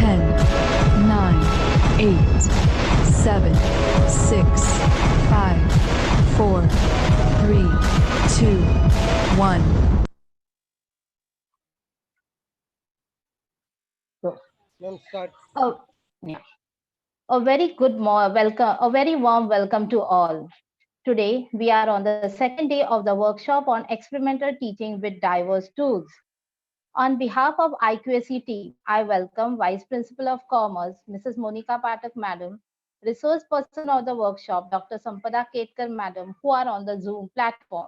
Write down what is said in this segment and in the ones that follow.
10, 9, 8, 7, 6, 5, 4, 3, 2, 1. So, ma'am, start. Oh, yeah. A very welcome, a very warm welcome to all. Today, we are on the second day of the workshop on experimental teaching with diverse tools. On behalf of IQAC team, I welcome Vice Principal of Commerce, Mrs. Monica Patak Madam, resource person of the workshop, Dr. Sampada Ketkar Madam, who are on the Zoom platform.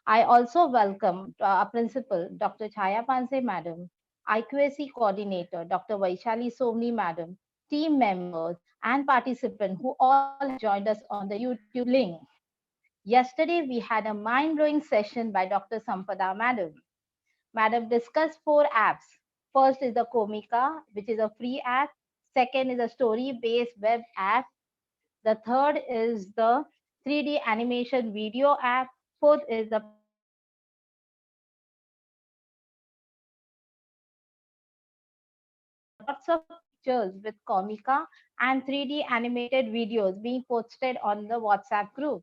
I also welcome our Principal, Dr. Chaya Panse Madam, IQAC Coordinator, Dr. Vaishali Somni Madam, team members, and participants who all have joined us on the YouTube link. Yesterday, we had a mind-blowing session by Dr. Sampada Madam. Madam discussed 4 apps. First is the Komika, which is a free app. Second is a story-based web app. The third is the 3D animation video app. Fourth is the Padlet app. Lots of pictures with Comica and 3D animated videos being posted on the WhatsApp group.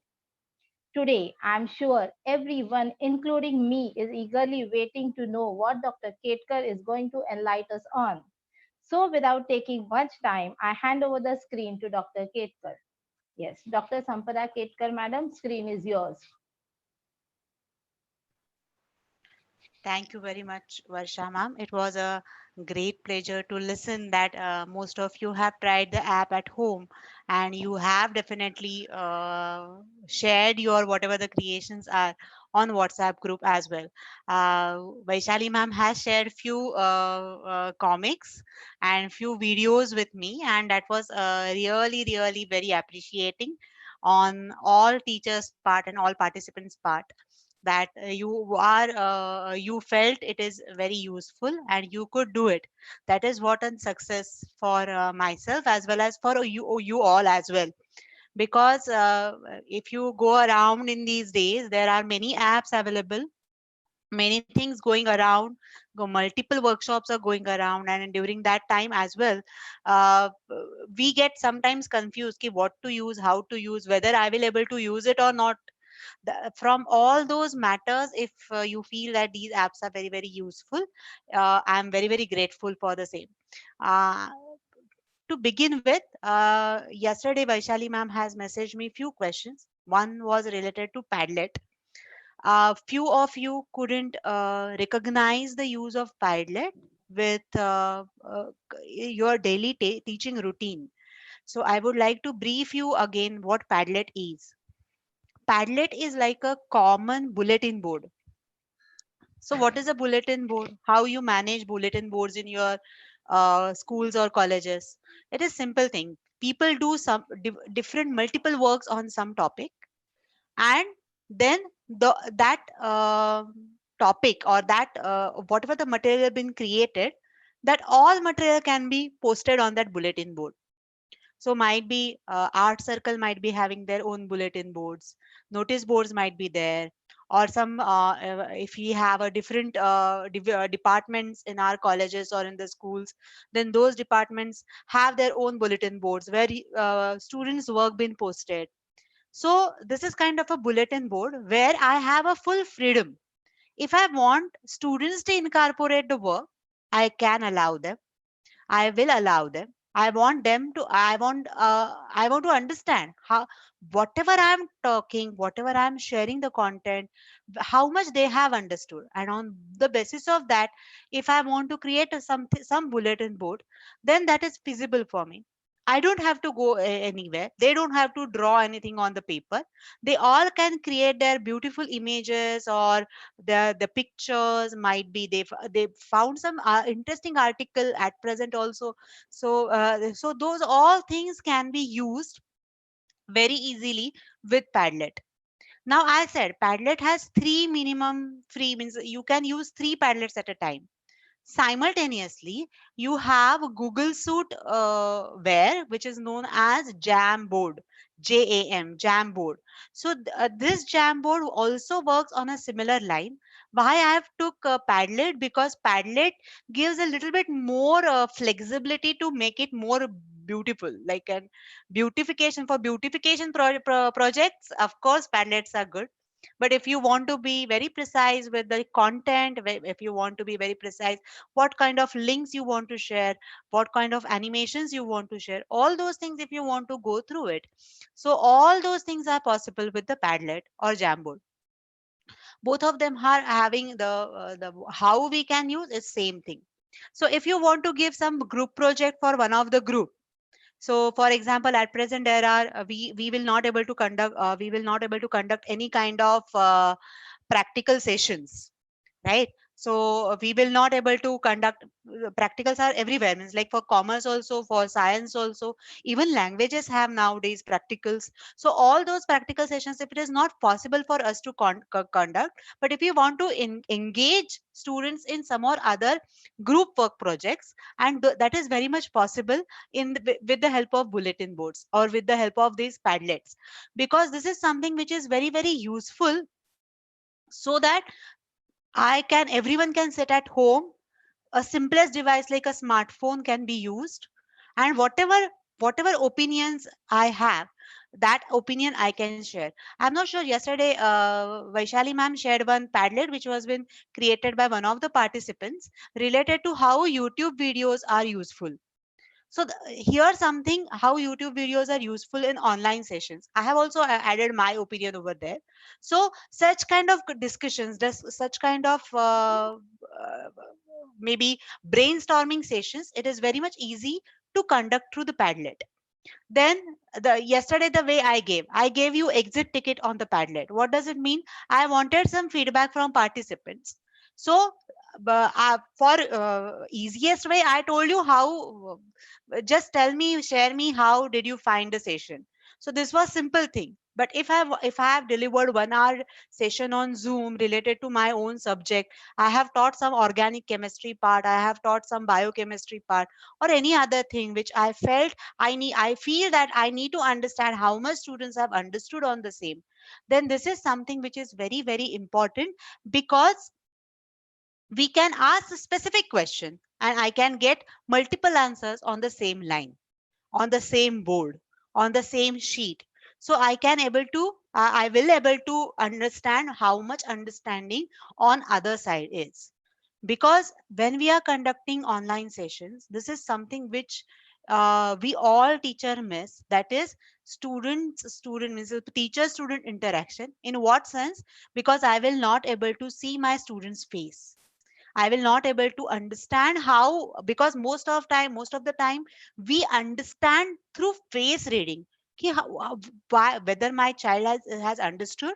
Today, I'm sure everyone, including me, is eagerly waiting to know what Dr. Ketkar is going to enlighten us on. So, without taking much time, I hand over the screen to Dr. Ketkar. Yes, Dr. Sampada Ketkar, madam, screen is yours. Thank you very much, Varsha ma'am. It was a great pleasure to listen that most of you have tried the app at home and you have definitely shared your whatever the creations are on WhatsApp group as well. Vaishali ma'am has shared few comics and few videos with me, and that was really very appreciating on all teachers' part and all participants' part, that you felt it is very useful and you could do it. That is what a success for myself as well as for you all as well, because if you go around in these days, there are many apps available, many things going around, multiple workshops are going around, and during that time as well, uh, we get sometimes confused ki what to use, how to use, whether I will able to use it or not. From all those matters, if you feel that these apps are very useful, I'm very grateful for the same. uh, to begin with, yesterday Vaishali ma'am has messaged me few questions. One was related to Padlet. Few of you couldn't recognize the use of Padlet with your daily teaching routine. So I would like to brief you again what Padlet is. Padlet is like a common bulletin board. So what is a bulletin board? How you manage bulletin boards in your schools or colleges? It is simple thing. People do some different multiple works on some topic, and then that topic or that whatever the material been created, that all material can be posted on that bulletin board. So might be art circle might be having their own bulletin boards, notice boards might be there, or some if we have a different departments in our colleges or in the schools, then those departments have their own bulletin boards where students work been posted. So this is kind of a bulletin board where I have a full freedom. If I want students to incorporate the work, I can allow them. I will allow them. I want them to, I want to understand how, whatever I'm talking, whatever I'm sharing the content, how much they have understood. And on the basis of that, if I want to create some bulletin board, then that is feasible for me. I don't have to go anywhere. They don't have to draw anything on the paper. They all can create their beautiful images, or the pictures might be they found some interesting article at present also. So so those all things can be used very easily with Padlet. Now I said Padlet has three minimum free, means you can use three Padlets at a time. Simultaneously, you have Google Suite which is known as Jamboard, Jamboard. So this Jamboard also works on a similar line, Why I have took Padlet? Because Padlet gives a little bit more flexibility to make it more beautiful, like an beautification. For beautification projects, of course Padlets are good. But if you want to be very precise with the content, if you want to be very precise what kind of links you want to share, what kind of animations you want to share, all those things, if you want to go through it, so all those things are possible with the Padlet or Jamboard. Both of them are having the how we can use is same thing. So if you want to give some group project for one of the group, so for example at present there are we will not able to conduct we will not able to conduct any kind of practical sessions, right? So we will not able to conduct practicals are everywhere, means like for commerce also, for science also, even languages have nowadays practicals. So all those practical sessions, if it is not possible for us to conduct, but if you want to engage students in some or other group work projects, and that is very much possible with the help of bulletin boards or with the help of these Padlets, because this is something which is very very useful, so that everyone can sit at home. A simplest device like a smartphone can be used, and whatever opinions I have, that opinion I can share. I'm not sure, yesterday Vaishali ma'am shared one Padlet which was been created by one of the participants, related to how YouTube videos are useful. So here's something, how YouTube videos are useful in online sessions. I have also added my opinion over there. So such kind of discussions, such kind of maybe brainstorming sessions, it is very much easy to conduct through the Padlet. Then yesterday the way I gave you exit ticket on the Padlet. What does it mean? I wanted some feedback from participants. So for easiest way, I told you how, just tell me, share me, how did you find the session. So this was simple thing. But if I have delivered 1 hour session on Zoom related to my own subject, I have taught some organic chemistry part, I have taught some biochemistry part, or any other thing which I felt I feel that I need to understand how much students have understood on the same, then this is something which is very very important, because we can ask a specific question and I can get multiple answers on the same line, on the same board, on the same sheet. So I will able to understand how much understanding on other side is. Because when we are conducting online sessions, this is something which we all teacher miss, that is student means teacher student interaction. In what sense? Because I will not able to see my students face, I will not able to understand how, because most of the time we understand through face reading, whether my child has understood,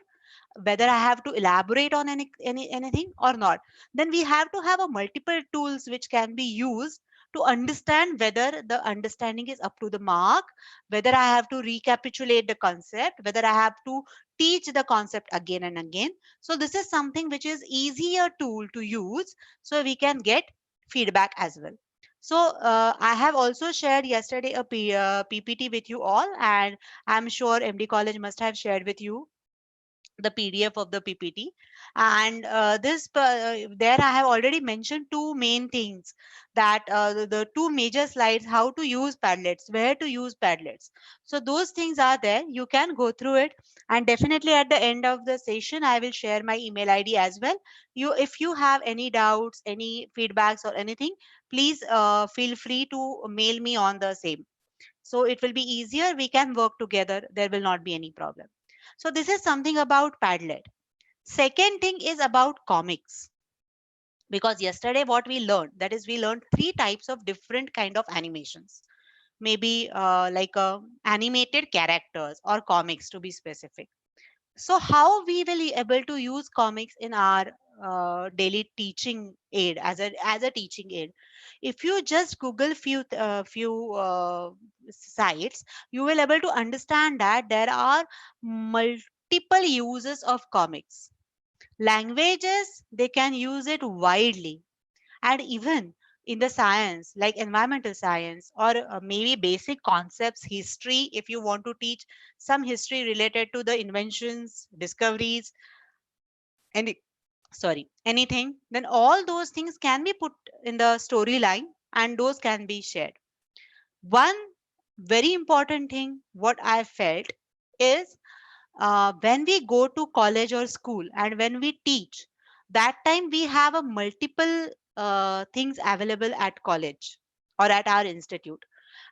whether I have to elaborate on anything or not. Then we have to have a multiple tools which can be used to understand whether the understanding is up to the mark, whether I have to recapitulate the concept, whether I have to teach the concept again and again. So this is something which is easier tool to use, so we can get feedback as well. So I have also shared yesterday a PPT with you all, and I'm sure MD College must have shared with you the PDF of the PPT. And there I have already mentioned two main things, that the two major slides, how to use Padlets, where to use Padlets. So those things are there. You can go through it, and definitely at the end of the session, I will share my email ID as well. If you have any doubts, any feedbacks or anything, please feel free to mail me on the same. So it will be easier. We can work together. There will not be any problem. So this is something about Padlet. Second thing is about comics. Because yesterday what we learned, that is we learned three types of different kind of animations. Maybe like animated characters or comics to be specific. So how we will be able to use comics in our daily teaching aid, as a teaching aid? If you just Google few sites, you will able to understand that there are multiple uses of comics. Languages, they can use it widely, and even in the science like environmental science, or maybe basic concepts history, if you want to teach some history related to the inventions, discoveries, any sorry, anything, then all those things can be put in the storyline and those can be shared. One very important thing what I felt is, when we go to college or school and when we teach, that time we have a multiple things available at college or at our institute,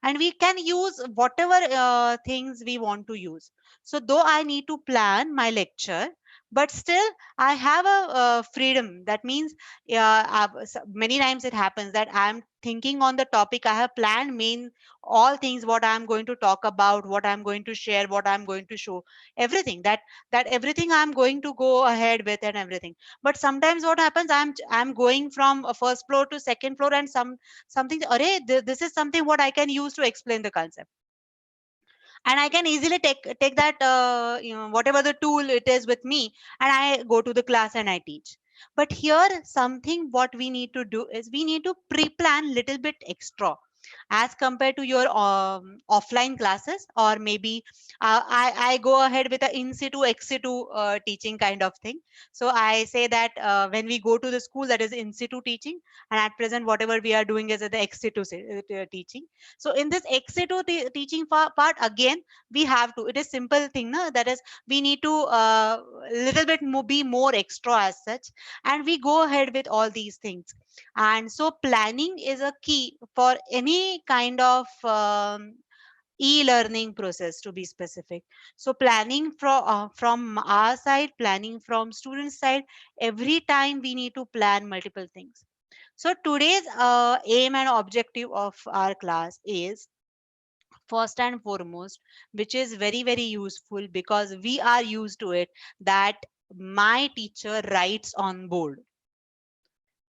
and we can use whatever things we want to use. So though I need to plan my lecture, but still I have a freedom. That means many times it happens that I'm thinking on the topic, I have planned main all things what I'm going to talk about, what I'm going to share, what I'm going to show, everything that everything I'm going to go ahead with and everything. But sometimes what happens, I'm going from a first floor to second floor, and something, array, this is something what I can use to explain the concept, and I can easily take that whatever the tool it is with me, and I go to the class and I teach. But here something what we need to do is we need to pre-plan little bit extra as compared to your offline classes, or maybe I go ahead with a in situ ex situ teaching kind of thing. So I say that when we go to the school, that is in situ teaching, and at present whatever we are doing is at the ex situ teaching. So in this ex situ teaching part, again we have to, it is simple thing, no? That is, we need to little bit be more extra as such, and we go ahead with all these things. And so planning is a key for any kind of e-learning process, to be specific. So planning from our side, planning from student side, every time we need to plan multiple things. So today's aim and objective of our class is, first and foremost, which is very very useful because we are used to it, that my teacher writes on board.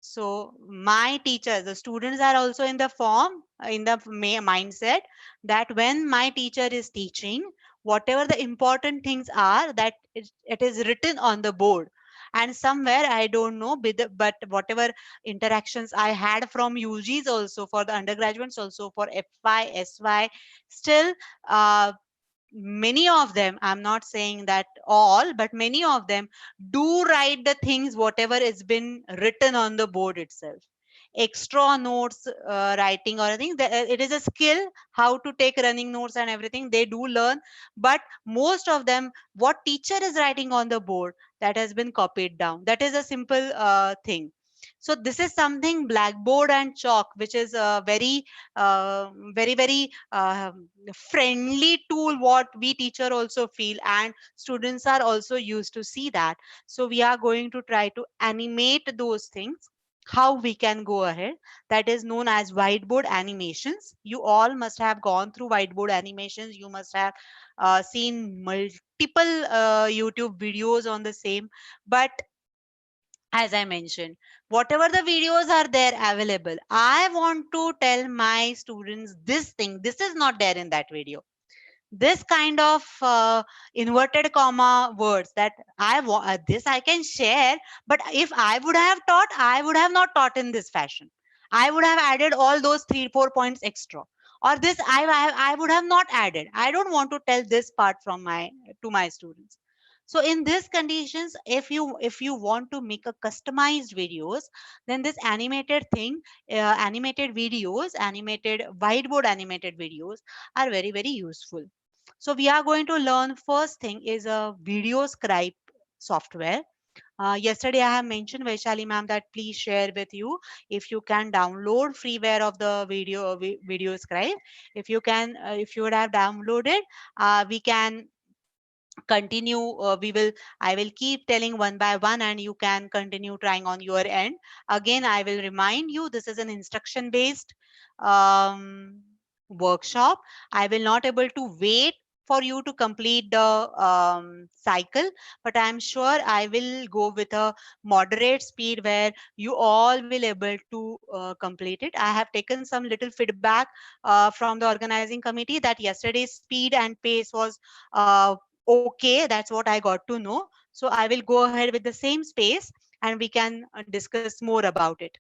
So my teachers, the students are also in the form, in the mindset that when my teacher is teaching, whatever the important things are, that it is written on the board. And somewhere I don't know, but whatever interactions I had from UGs also, for the undergraduates also, for FY, SY, still uh, many of them, I'm not saying that all, but many of them do write the things whatever has been written on the board itself. Extra notes writing or anything, it is a skill how to take running notes and everything, they do learn. But most of them, what teacher is writing on the board, that has been copied down, that is a simple thing. So this is something blackboard and chalk, which is a very friendly tool, what we teacher also feel, and students are also used to see that. So we are going to try to animate those things, how we can go ahead. That is known as whiteboard animations. You all must have gone through whiteboard animations, you must have seen multiple YouTube videos on the same. But as I mentioned, whatever the videos are there available, I want to tell my students this thing, this is not there in that video. This kind of inverted comma words that I want, this I can share, but if I would have taught, I would have not taught in this fashion. I would have added all those 3 4 points extra, or this I would have not added. I don't want to tell this part from my to my students. So in these conditions, if you want to make a customized videos, then this animated thing, animated videos, animated whiteboard animated videos are very very useful. So we are going to learn, first thing is a VideoScribe software. Yesterday I have mentioned Vaishali ma'am that please share with you if you can download freeware of the VideoScribe. If you can, if you would have downloaded, we can continue. We will, I will keep telling one by one, and you can continue trying on your end. Again, I will remind you, this is an instruction based um, workshop. I will not able to wait for you to complete the cycle, but I'm sure I will go with a moderate speed where you all will able to complete it. I have taken some little feedback from the organizing committee that yesterday's speed and pace was okay, that's what I got to know. So I will go ahead with the same space, and we can discuss more about it.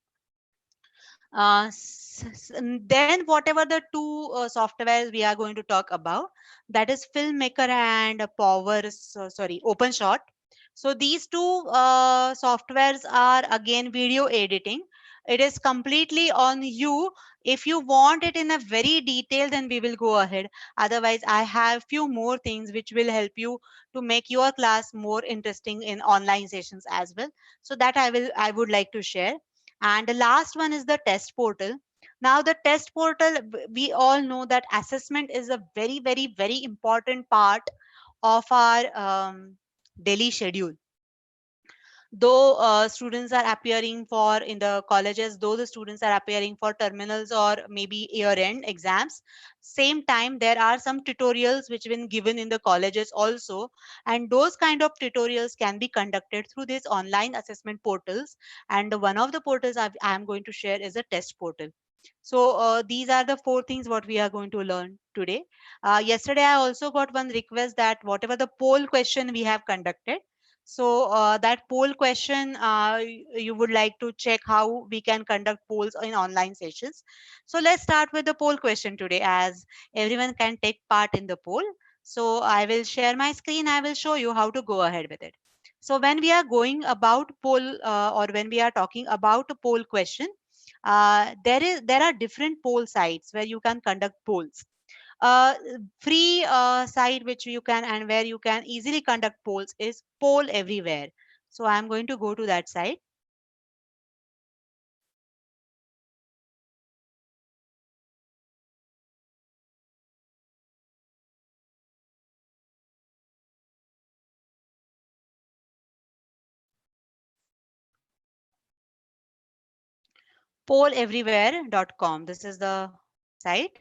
Then whatever the two softwares we are going to talk about, that is Filmmaker and Power, sorry, OpenShot. So these two softwares are again video editing. It is completely on you. If you want it in a very detail, then we will go ahead. Otherwise, I have few more things which will help you to make your class more interesting in online sessions as well. So that I would like to share. And the last one is the test portal. Now the test portal, we all know that assessment is a very, very, very important part of our daily schedule. Though students are appearing for in the colleges, though the students are appearing for terminals or maybe year end exams, same time there are some tutorials which been given in the colleges also, and those kind of tutorials can be conducted through these online assessment portals. And one of the portals I am going to share is a test portal. So these are the four things what we are going to learn today. Yesterday I also got one request that whatever the poll question we have conducted, so that poll question, you would like to check how we can conduct polls in online sessions. So let's start with the poll question today, as everyone can take part in the poll. So I will share my screen. I will show you how to go ahead with it. So when we are going about poll or when we are talking about a poll question, there are different poll sites where you can conduct polls. uh, Free site which you can and where you can easily conduct polls is Poll Everywhere. So I'm going to go to that site. Polleverywhere.com, this is the site.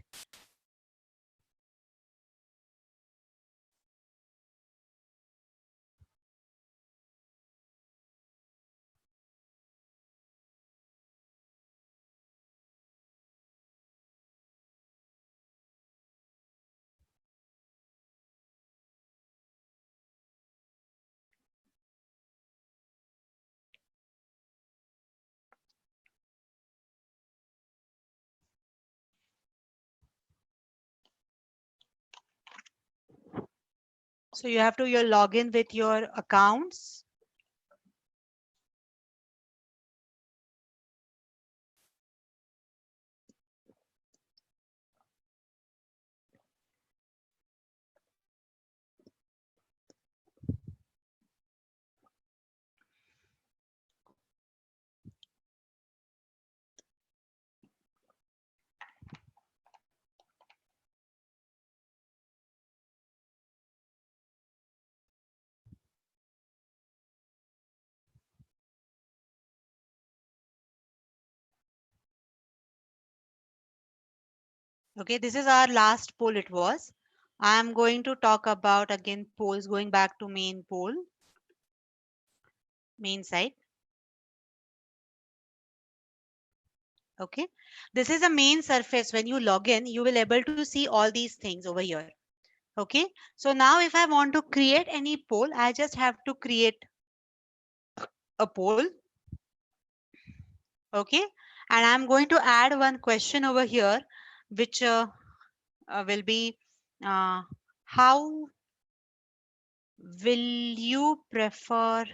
So you have to your log in with your accounts. Okay, this is our last poll. It was. I am going to talk about again polls, going back to main poll, main site. Okay, this is a main surface. When you log in, you will able to see all these things over here. Okay, so now if I want to create any poll, I just have to create a poll. Okay, and I'm going to add one question over here, which will be uh, how will you prefer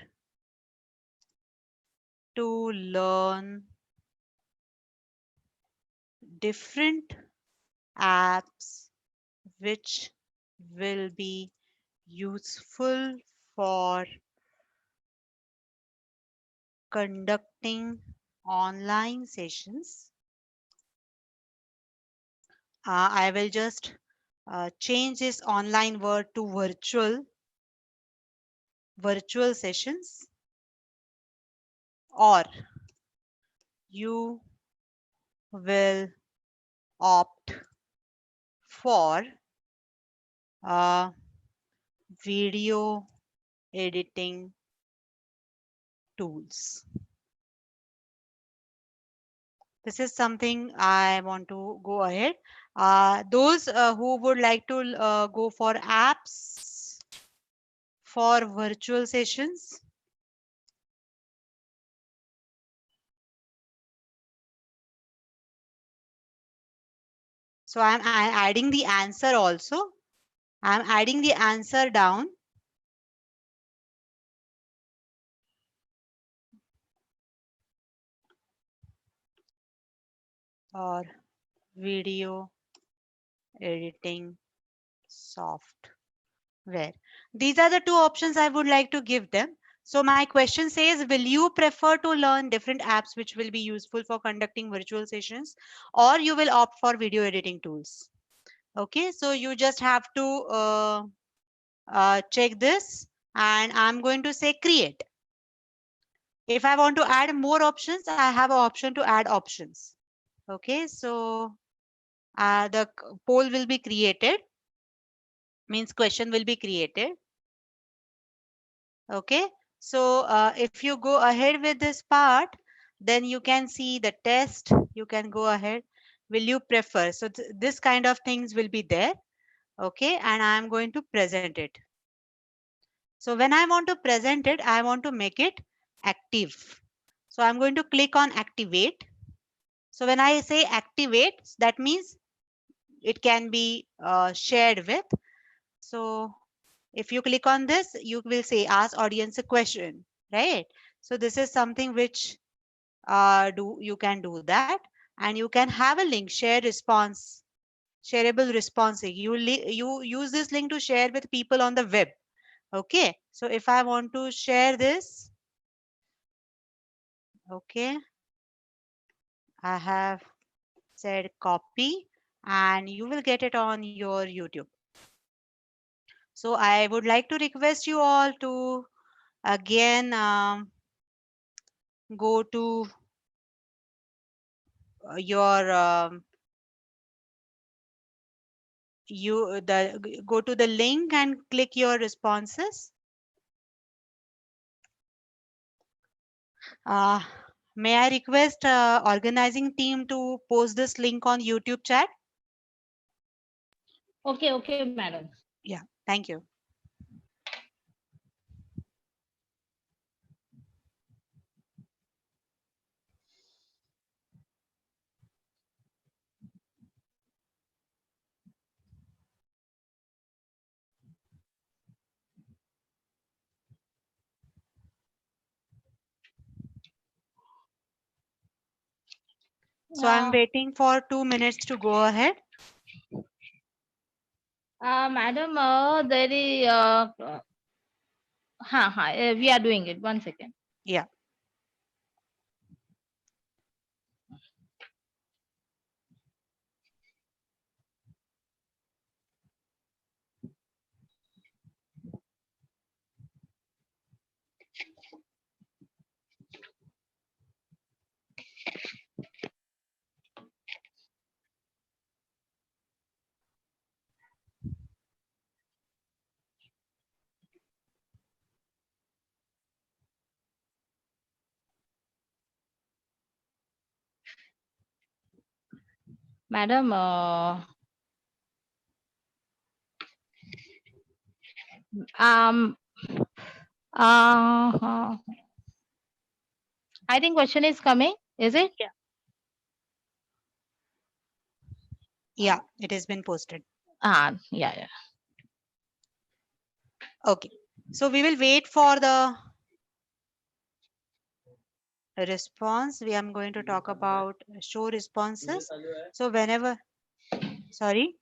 to learn different apps which will be useful for conducting online sessions? I will just change this online word to virtual sessions, or you will opt for uh, video editing tools. This is something I want to go ahead. Those who would like to go for apps for virtual sessions, so I'm adding the answer also. I'm adding the answer down. or video editing software. These are the two options I would like to give them. So my question says, will you prefer to learn different apps which will be useful for conducting virtual sessions, or you will opt for video editing tools? Okay, so you just have to check this, and I'm going to say create. If I want to add more options, I have an option to add options. Okay, so the poll will be created, means question will be created. Okay, so if you go ahead with this part, then you can see the test. You can go ahead. Will you prefer? So this kind of things will be there. Okay, and I'm going to present it. So when I want to present it, I want to make it active. So I'm going to click on activate. So when I say activate, that means it can be shared with. So if you click on this, you will say ask audience a question, right? So this is something which you can do that, and you can have a link, share response, shareable response. You use this link to share with people on the web. Okay, so if I want to share this, okay, I have said copy, and you will get it on your YouTube. So I would like to request you all to again go to your go to the link and click your responses. Uh, may I request organizing team to post this link on YouTube chat? Okay, madam. Yeah, thank you. So I'm waiting for 2 minutes to go ahead. Madam, there is, we are doing it. 1 second. Yeah. Madam, um, I think question is coming. Is it? Yeah, it has been posted. Yeah. Okay, so we will wait for the response. We am going to talk about show responses. So whenever, sorry.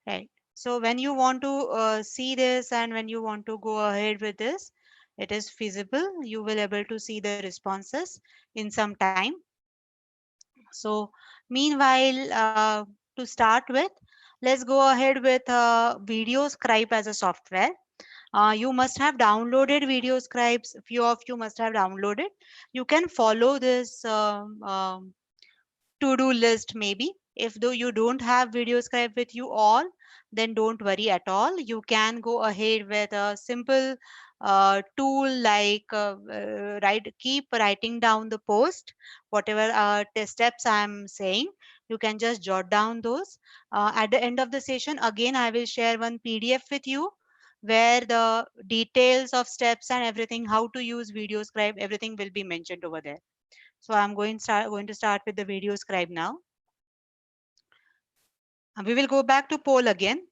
Right. So when you want to see this, and when you want to go ahead with this, it is feasible. You will able to see the responses in some time. So meanwhile, to start with, let's go ahead with VideoScribe as a software. You must have downloaded VideoScribes. Few of you must have downloaded. You can follow this to-do list maybe. If though you don't have VideoScribe with you all, then don't worry at all. You can go ahead with a simple tool like keep writing down the post, whatever steps I'm saying. You can just jot down those. At the end of the session, again, I will share one PDF with you where the details of steps and everything, how to use VideoScribe, everything will be mentioned over there. So I'm going to start with the VideoScribe now. We will go back to poll again.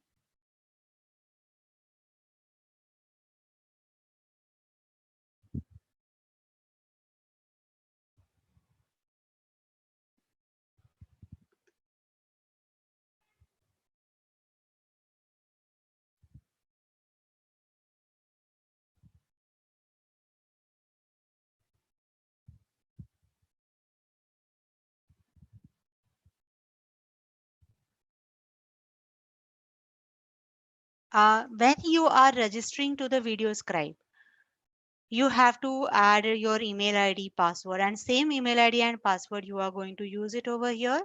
When you are registering to the VideoScribe, you have to add your email ID, password, and same email ID and password you are going to use it over here.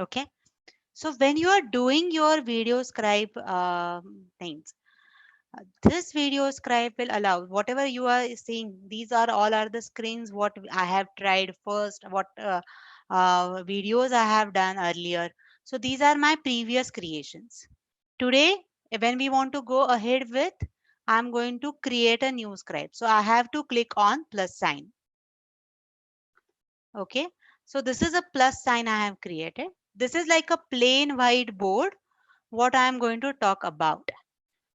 Okay. So when you are doing your VideoScribe things, this VideoScribe will allow whatever you are seeing. These are all are the screens what I have tried first, what videos I have done earlier. So these are my previous creations. Today, when we want to go ahead with, I'm going to create a new scribe. So I have to click on plus sign. Okay. So this is a plus sign I have created. This is like a plain whiteboard, what I am going to talk about.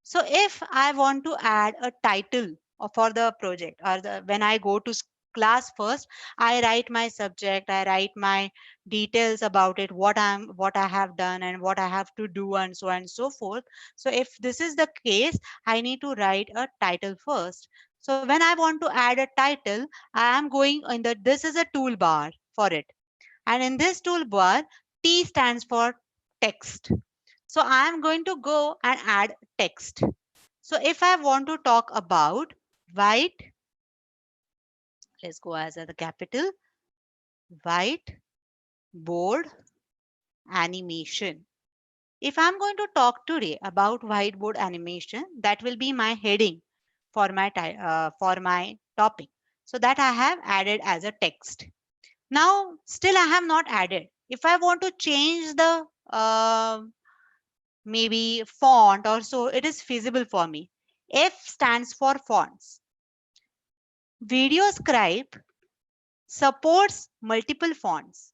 So if I want to add a title for the project, or when I go to class first, I write my subject, I write my details about it, what I have done and what I have to do and so on and so forth. So if this is the case, I need to write a title first. So when I want to add a title, I am going in the, this is a toolbar for it. And in this toolbar, T stands for text. So I am going to go and add text. So if I want to talk about white, let's go as the capital, white board animation. If I'm going to talk today about whiteboard animation, that will be my heading for my topic. So that I have added as a text. Now, still I have not added. If I want to change the maybe font or so, it is feasible for me. F stands for fonts. VideoScribe supports multiple fonts.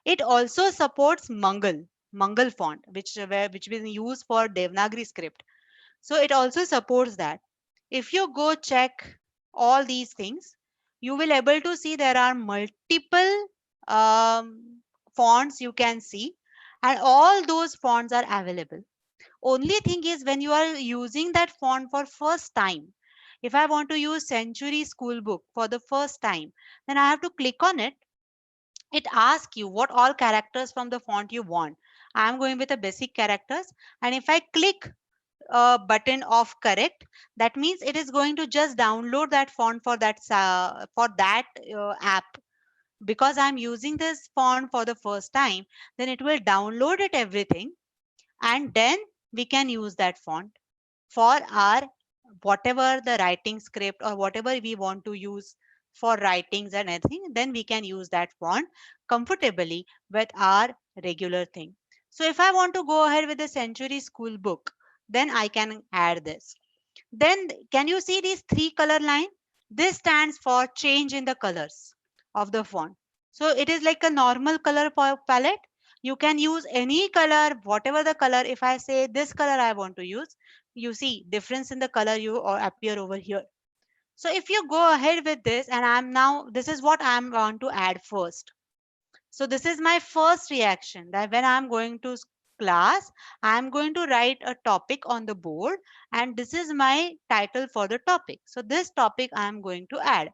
It also supports Mangal font, which is used for Devanagari script. So it also supports that. If you go check all these things, you will able to see there are multiple fonts you can see, and all those fonts are available. Only thing is when you are using that font for first time, if I want to use Century School Book for the first time, then I have to click on it. It asks you what all characters from the font you want. I'm going with the basic characters, and if I click a button of correct, that means it is going to just download that font for that app. Because I'm using this font for the first time, then it will download it everything, and then we can use that font for our whatever the writing script or whatever we want to use for writings and anything. Then we can use that font comfortably with our regular thing. So if I want to go ahead with the Century School Book, then I can add this. Then can you see these three color line? This stands for change in the colors of the font. So it is like a normal color palette. You can use any color, whatever the color. If I say this color I want to use, you see difference in the color you or appear over here. So if you go ahead with this, and I'm now, this is what I'm going to add first. So this is my first reaction, that when I'm going to class, I'm going to write a topic on the board, and this is my title for the topic. So this topic I'm going to add.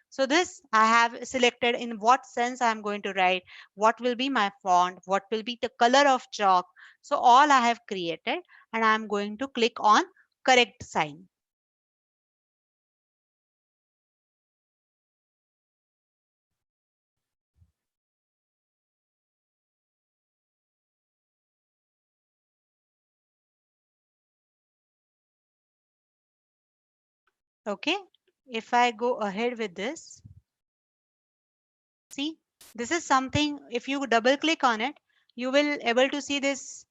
So this I have selected in what sense I'm going to write, what will be my font, what will be the color of chalk. So all I have created, and I'm going to click on correct sign. Okay. If I go ahead with this, see, this is something, if you double click on it, you will able to see this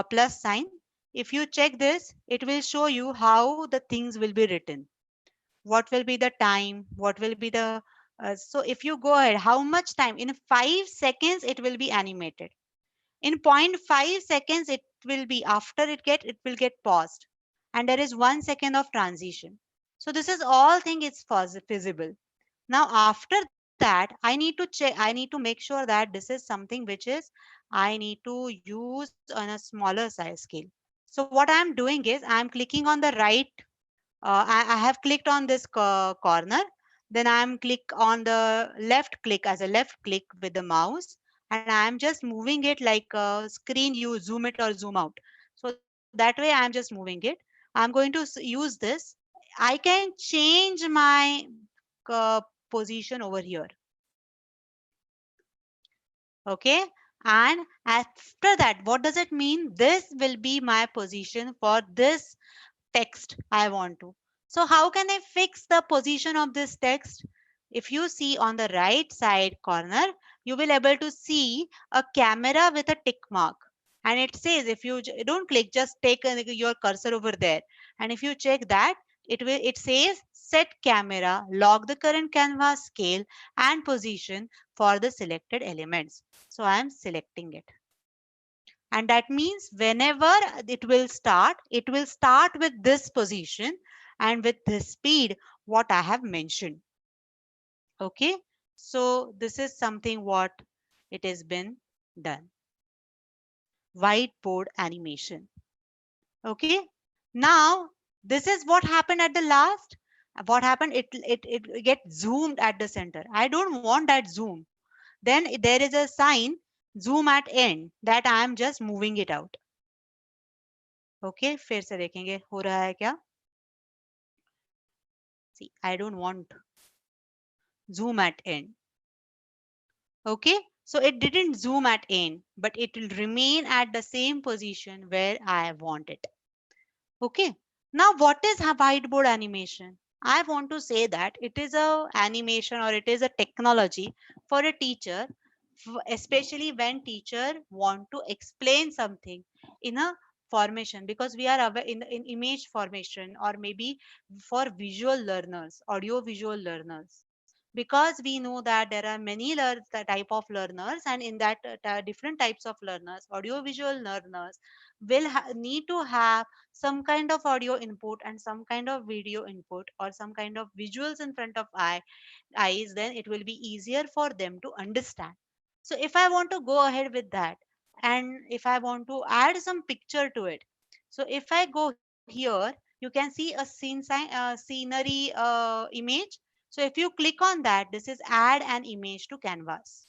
plus sign. If you check this, it will show you how the things will be written. What will be the time? What will be the, so if you go ahead, how much time? In 5 seconds, it will be animated. In 0.5 seconds, it will be after it will get paused. And there is 1 second of transition. So this is all thing it's feasible. Now after that, I need to check, I need to make sure that this is something which is I need to use on a smaller size scale. So what I'm doing is I'm clicking on the right, I have clicked on this corner, then I'm click on the left click as a left click with the mouse, and I'm just moving it like a screen, you zoom it or zoom out. So that way I'm just moving it. I'm going to use this. I can change my uh, position over here. Okay, and after that, what does it mean? This will be my position for this text I want to. So how can I fix the position of this text? If you see on the right side corner, you will able to see a camera with a tick mark. And it says, if you don't click, just take your cursor over there. And if you check that, it says set camera, log the current canvas scale and position for the selected elements. So I am selecting it. And that means whenever it will start with this position and with this speed what I have mentioned. Okay, so this is something what it has been done. Whiteboard animation. Okay, now this is what happened at the last. What happened, it gets zoomed at the center. I don't want that zoom. Then there is a sign zoom at end, that I am just moving it out. Okay, फिर से देखेंगे हो रहा है क्या. See, I don't want zoom at end. Okay, so it didn't zoom at end, but it will remain at the same position where I want it. Okay, now what is a whiteboard animation? I want to say that it is a animation or it is a technology for a teacher, especially when teacher want to explain something in a formation, because we are in image formation, or maybe for visual learners, audio visual learners, because we know that there are many the type of learners, and in that different types of learners, audio visual learners will need to have some kind of audio input and some kind of video input or some kind of visuals in front of eyes, then it will be easier for them to understand. So if I want to go ahead with that, and if I want to add some picture to it, so if I go here, you can see a scenery image. So if you click on that, this is add an image to canvas.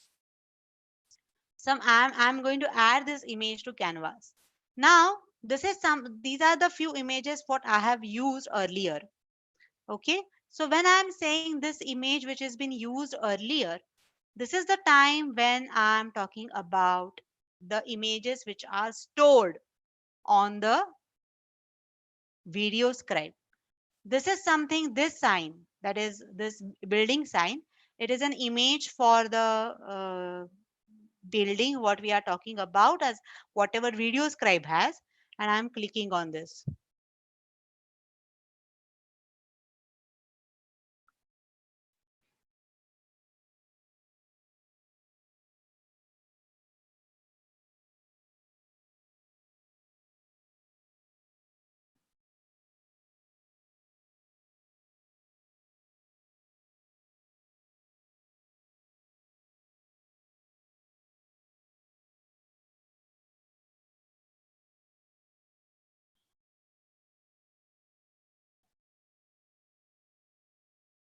I'm going to add this image to canvas. Now these are the few images what I have used earlier. Okay, so when I'm saying this image which has been used earlier, this is the time when I'm talking about the images which are stored on the VideoScribe. This is something, this sign, that is this building sign, it is an image for the building what we are talking about, as whatever VideoScribe has, and I'm clicking on this.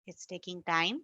It's taking time.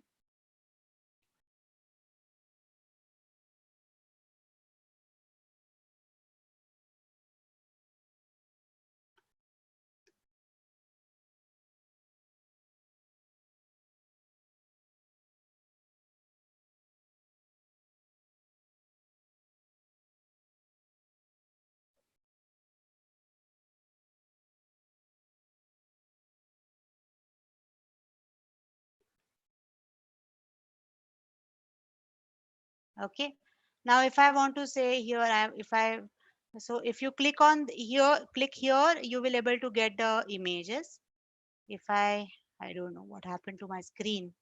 Okay, now if I want to say here, if I, so if you click on here, click here, you will able to get the images. If I don't know what happened to my screen.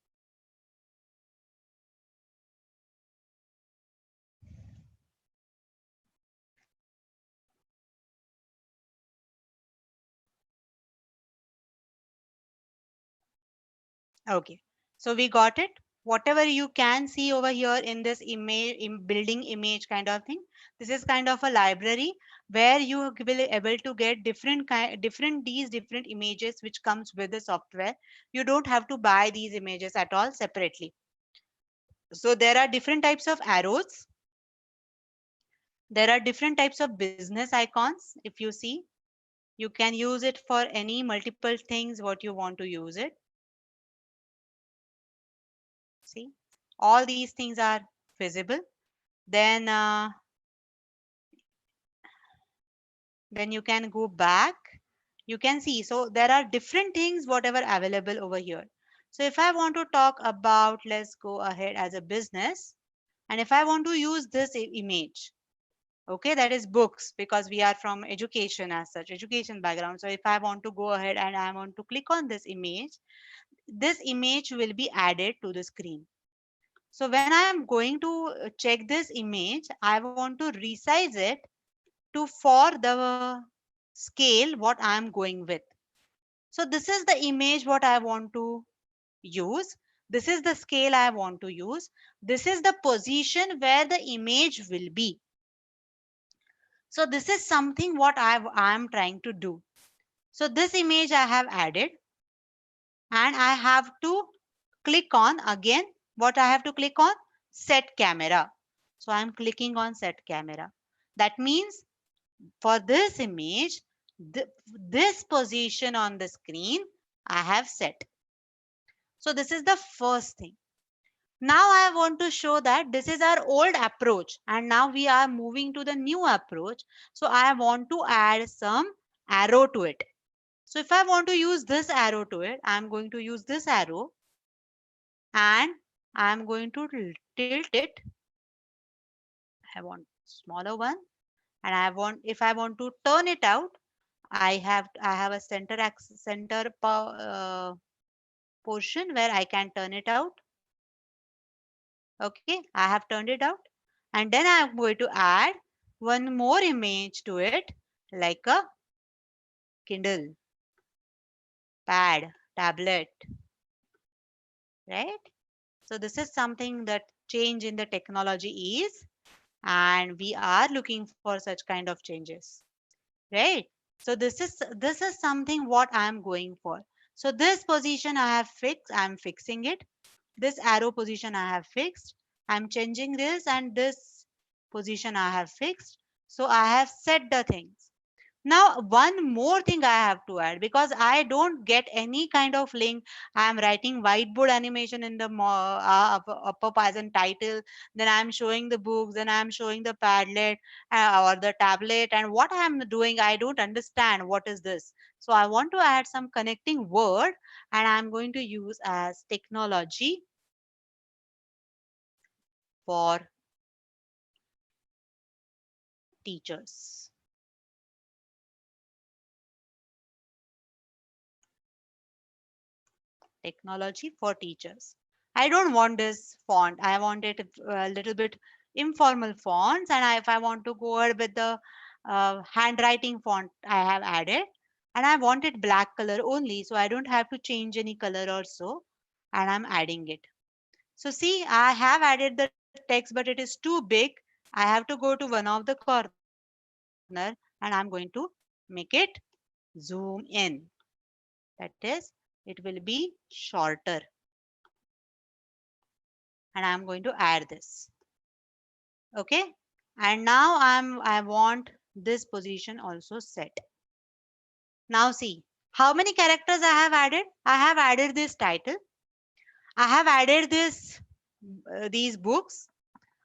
Okay, so we got it. whatever you can see over here in this image, building image kind of thing, this is kind of a library where you will be able to get different images which comes with the software. You don't have to buy these images at all separately. So there are different types of arrows. There are different types of business icons. If you see, you can use it for any multiple things what you want to use it. See, all these things are visible. Then then you can go back. You can see, so there are different things whatever available over here. So if I want to talk about, let's go ahead as a business, and if I want to use this image, okay, that is books, because we are from education as such, education background. So if I want to go ahead and I want to click on this image will be added to the screen. So when I am going to check this image, I want to resize it to for the scale what I am going with. So this is the image what I want to use. This is the scale I want to use. This is the position where the image will be. So this is something what I am trying to do. So this image I have added, and I have to click on again. What I have to click on? Set camera. So I'm clicking on set camera. That means for this image, this position on the screen I have set. So this is the first thing. Now I want to show that this is our old approach and now we are moving to the new approach. So I want to add some arrow to it. So if I want to use this arrow to it, I'm going to use this arrow and I'm going to tilt it. I want smaller one, and if I want to turn it out, I have a center portion where I can turn it out. Okay, I have turned it out, and then I'm going to add one more image to it, like a Kindle, pad, tablet, right? So this is something that change in the technology is, and we are looking for such kind of changes, right? So this is something what I'm going for. So this position I have fixed, I'm fixing it. This arrow position I have fixed. I'm changing this, and this position I have fixed. So I have set the things. Now, one more thing I have to add, because I don't get any kind of link. I am writing whiteboard animation in the upper Python title. Then I am showing the books. Then I am showing the Padlet or the tablet. And what I am doing, I don't understand what is this. So I want to add some connecting word, and I'm going to use as technology for teachers. Technology for teachers. I don't want this font. I want it a little bit informal fonts. And if I want to go ahead with the handwriting font, I have added. And I want it black color only. So I don't have to change any color or so. And I'm adding it. So see, I have added the text, but it is too big. I have to go to one of the corner and I'm going to make it zoom in. That is, it will be shorter, and I'm going to add this. Okay, and now I want this position also set. Now see how many characters I have added. I have added this title. I have added this these books.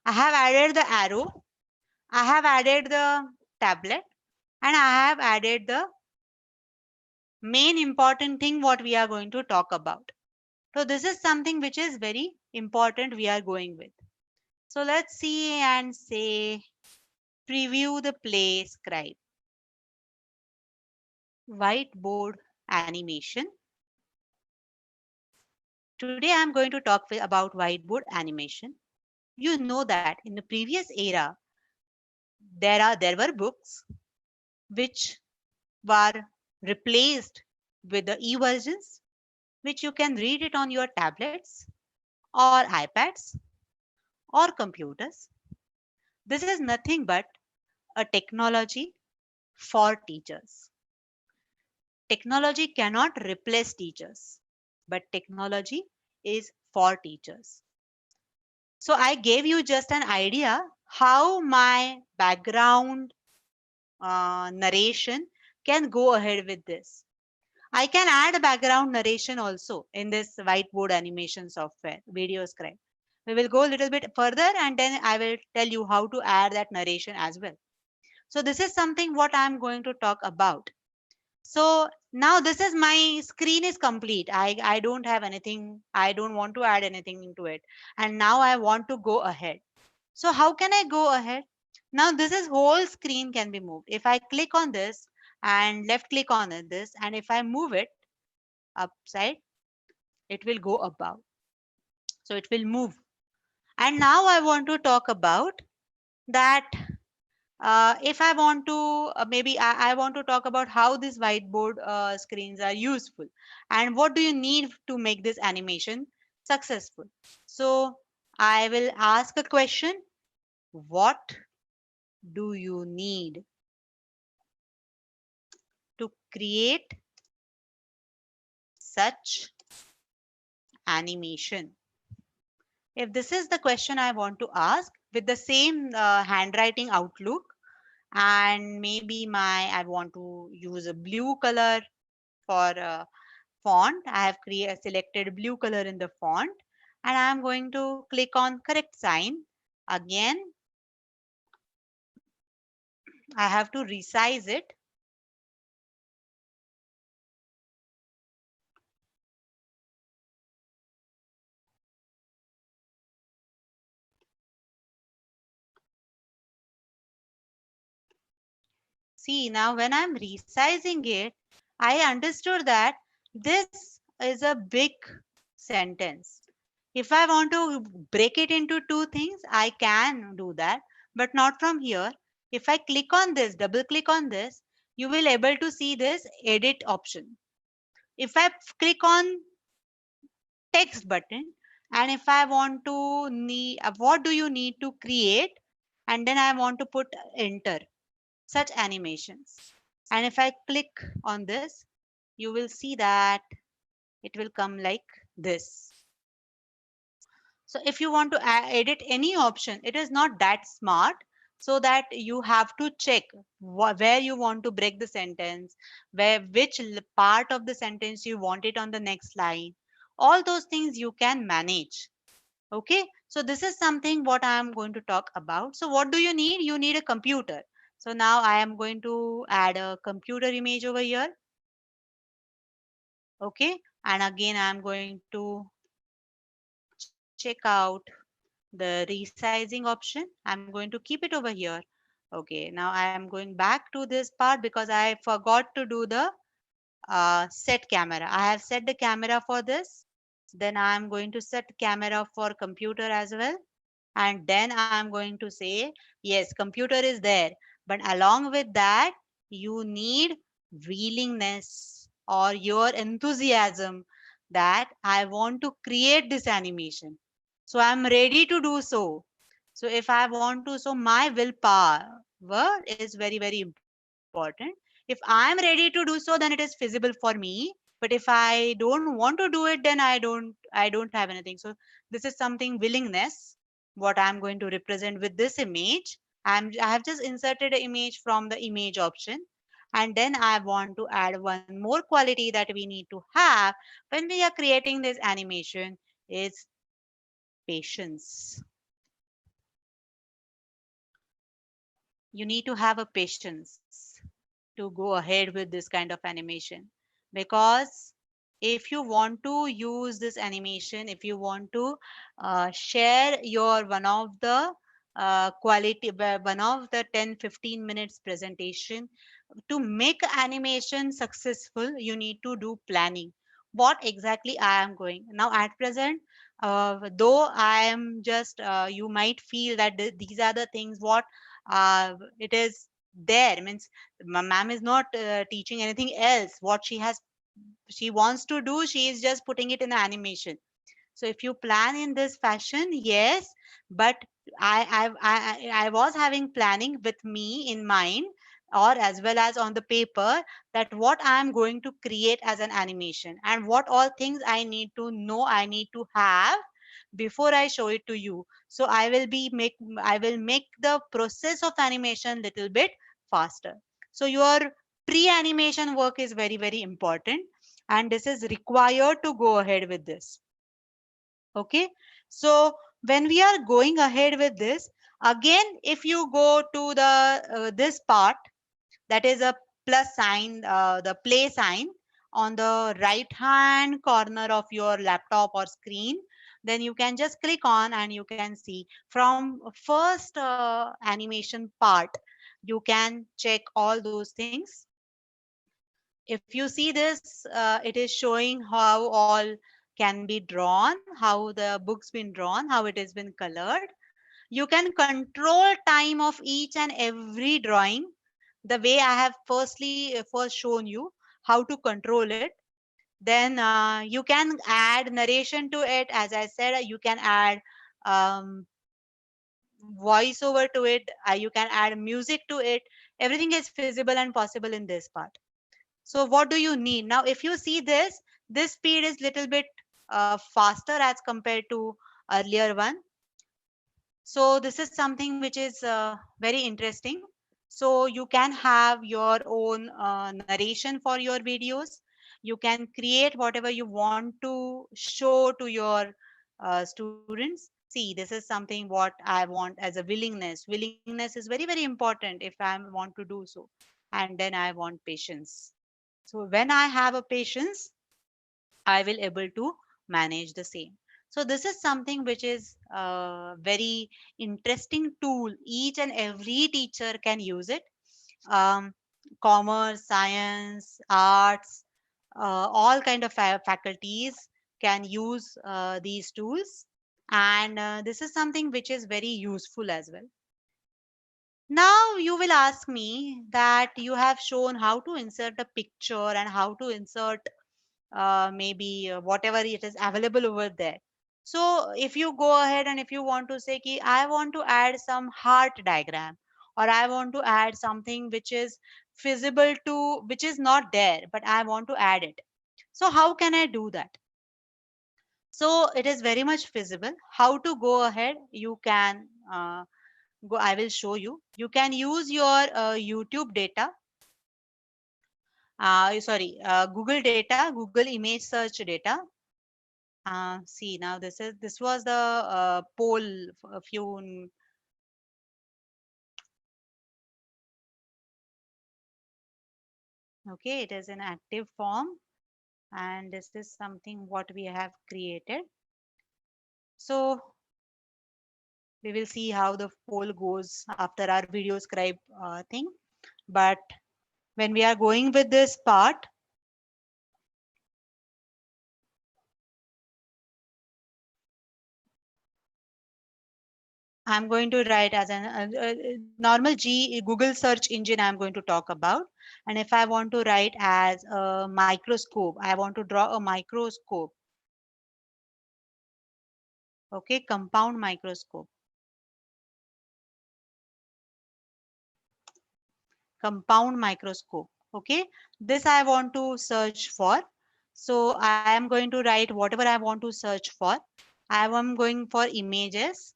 I have added the arrow. I have added the tablet, and I have added the main important thing what we are going to talk about. So this is something which is very important we are going with. So let's see and say preview the play scribe. Whiteboard animation. Today I'm going to talk about whiteboard animation. You know that in the previous era, there were books which were replaced with the e-versions, which you can read it on your tablets or iPads or computers. This is nothing but a technology for teachers. Technology cannot replace teachers, but technology is for teachers. So I gave you just an idea how my background narration can go ahead with this. I can add a background narration also in this whiteboard animation software, VideoScribe. We will go a little bit further and then I will tell you how to add that narration as well. So this is something what I'm going to talk about. So now this is my screen is complete. I don't have anything. I don't want to add anything into it. And now I want to go ahead. So how can I go ahead? Now this is whole screen can be moved. If I click on this and left click on this, and if I move it upside, it will go above. So it will move. And now I want to talk about that. If I want to, maybe I want to talk about how these whiteboard screens are useful and what do you need to make this animation successful. So I will ask a question. What do you need to create such animation? If this is the question I want to ask with the same handwriting outlook, and maybe I want to use a blue color for font. I have selected blue color in the font and I'm going to click on correct sign. Again, I have to resize it. See, now when I'm resizing it, I understood that this is a big sentence. If I want to break it into two things, I can do that, but not from here. If I click on this, double click on this, you will able to see this edit option. If I click on text button, and if I want to need, what do you need to create? And then I want to put enter such animations. And if I click on this, you will see that it will come like this. So if you want to edit any option, it is not that smart, so that you have to check where you want to break the sentence, where which part of the sentence you want it on the next line. All those things you can manage. Okay, so this is something what I am going to talk about. So what do you need? You need a computer. So now I am going to add a computer image over here. Okay, and again I am going to check out the resizing option. I'm going to keep it over here. Okay, now I am going back to this part because I forgot to do the set camera. I have set the camera for this. Then I am going to set camera for computer as well. And then I am going to say, yes, computer is there. But along with that, you need willingness or your enthusiasm that I want to create this animation. So I'm ready to do so. So if I want to, so my willpower is very, very important. If I'm ready to do so, then it is feasible for me. But if I don't want to do it, then I don't have anything. So this is something willingness, what I'm going to represent with this image. I have just inserted an image from the image option. And then I want to add one more quality that we need to have when we are creating this animation is patience. You need to have a patience to go ahead with this kind of animation, because if you want to use this animation, if you want to share your one of the one of the 10-15 minutes presentation, to make animation successful, you need to do planning. What exactly I am going now at present, though I am just you might feel that these are the things what it is there, means ma'am is not teaching anything else. What she wants to do, she is just putting it in the animation. So if you plan in this fashion, yes, but I was having planning with me in mind, or as well as on the paper, that what I am going to create as an animation and what all things I need to know, I need to have before I show it to you. So I will make the process of animation little bit faster. So your pre-animation work is very, very important, and this is required to go ahead with this. Okay, so when we are going ahead with this, again, if you go to the this part, that is a plus sign, the play sign on the right hand corner of your laptop or screen, then you can just click on and you can see from first animation part, you can check all those things. If you see this, it is showing how all can be drawn, how the book's been drawn, how it has been colored. You can control time of each and every drawing the way I have first shown you how to control it. Then you can add narration to it. As I said, you can add um, voiceover to it. You can add music to it. Everything is feasible and possible in this part. So what do you need? Now, if you see this, this speed is little bit faster as compared to earlier one. So this is something which is very interesting. So you can have your own narration for your videos. You can create whatever you want to show to your students. See, this is something what I want as a willingness. Willingness is very, very important if I want to do so. And then I want patience. So when I have a patience, I will able to manage the same. So this is something which is a very interesting tool. Each and every teacher can use it. Um, Commerce, science, arts, all kind of faculties can use these tools. And this is something which is very useful as well. Now you will ask me that you have shown how to insert a picture and how to insert maybe whatever it is available over there. So if you go ahead and if you want to say ki, I want to add some heart diagram, or I want to add something which is feasible to, which is not there but I want to add it, so how can I do that? So it is very much feasible. How to go ahead, you can go, I will show you. You can use your YouTube data, Google data, Google image search data. See, now this was the poll a few. Okay, it is an active form, and this is something what we have created. So we will see how the poll goes after our VideoScribe thing. But when we are going with this part, I'm going to write as an normal Google search engine I'm going to talk about. And if I want to write as a microscope, I want to draw a microscope. Okay, compound microscope. Compound microscope. Okay, this I want to search for. So I am going to write whatever I want to search for. I am going for images.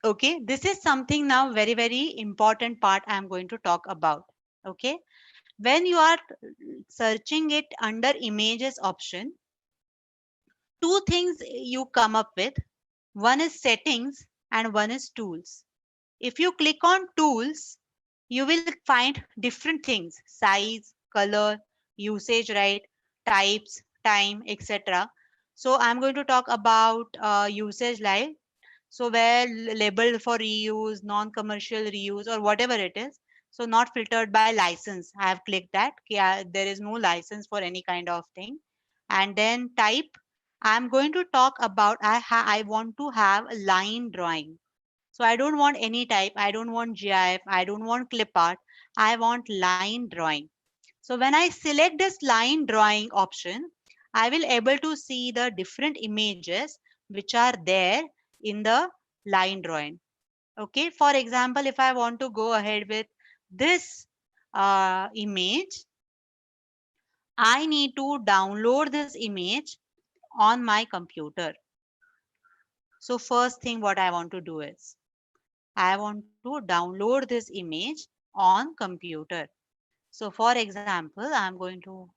Okay, this is something now very, very important part I'm going to talk about. Okay, when you are searching it under images option, two things you come up with. One is settings and one is tools. If you click on tools, you will find different things: size, color, usage, right, types, time, etc. So I'm going to talk about usage live. So where labeled for reuse, non-commercial reuse, or whatever it is. So not filtered by license. I have clicked that. Yeah, there is no license for any kind of thing. And then type. I'm going to talk about I want to have a line drawing. So I don't want any type. I don't want GIF. I don't want clip art. I want line drawing. So when I select this line drawing option, I will able to see the different images which are there in the line drawing. Okay, for example, if I want to go ahead with this image, I need to download this image on my computer. So first thing what I want to do is I want to download this image on computer. So for example, I'm going to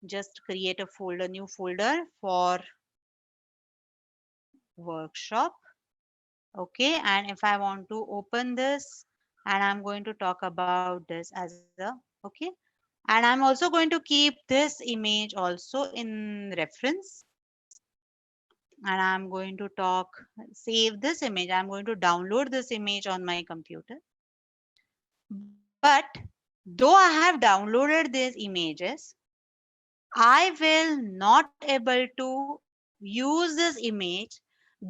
just create a folder, new folder for workshop. Okay, and if I want to open this, and I'm going to talk about this as a, okay, and I'm also going to keep this image also in reference, and I'm going to talk, save this image. I'm going to download this image on my computer. But though I have downloaded these images, I will not able to use this image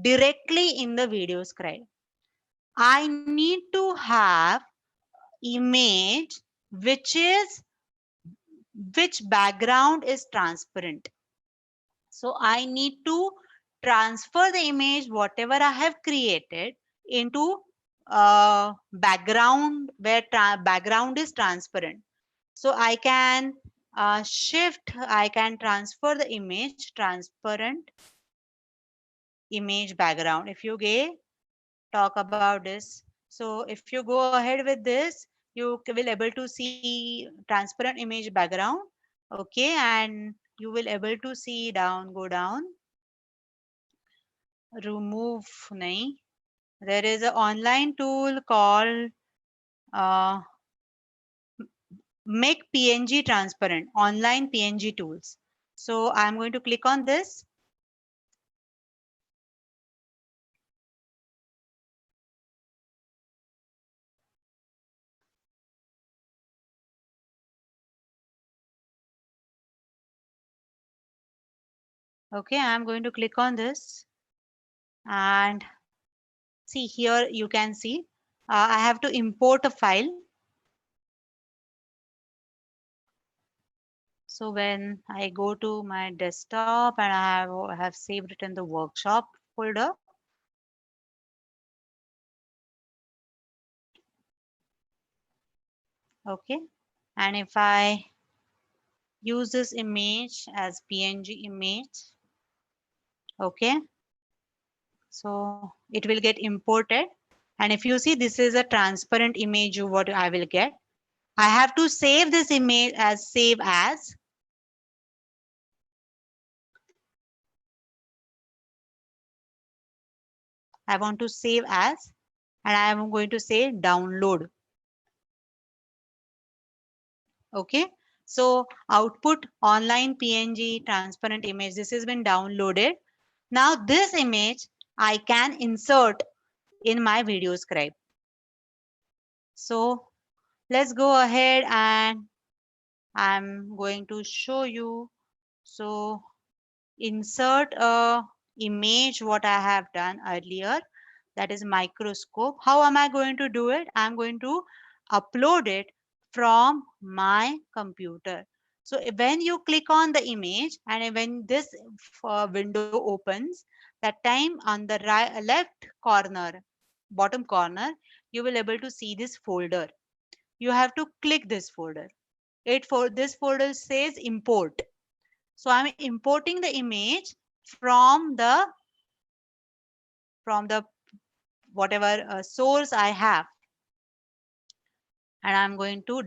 directly in the VideoScribe. I need to have image which is which background is transparent. So I need to transfer the image whatever I have created into background where background is transparent. So I can I can transfer the image transparent image background. If you talk about this, so if you go ahead with this, you will able to see transparent image background. Okay, and you will able to see down, go down, remove nahi. There is an online tool called uh, make PNG transparent, online PNG tools. So I'm going to click on this. Okay, I'm going to click on this, and see here you can see I have to import a file. So when I go to my desktop and I have saved it in the workshop folder. Okay, and if I use this image as PNG image, okay, so it will get imported. And if you see, this is a transparent image of what I will get. I have to save this image as save as. I want to save as, and I am going to say download. Okay, so output online PNG transparent image. This has been downloaded. Now this image I can insert in my VideoScribe. So let's go ahead and I'm going to show you. So insert a image what I have done earlier, that is microscope. How am I going to do it? I'm going to upload it from my computer. So when you click on the image and when this window opens, that time on the right left corner, bottom corner, you will able to see this folder. You have to click this folder. For this folder says import. So I'm importing the image from the whatever source I have, and I'm going to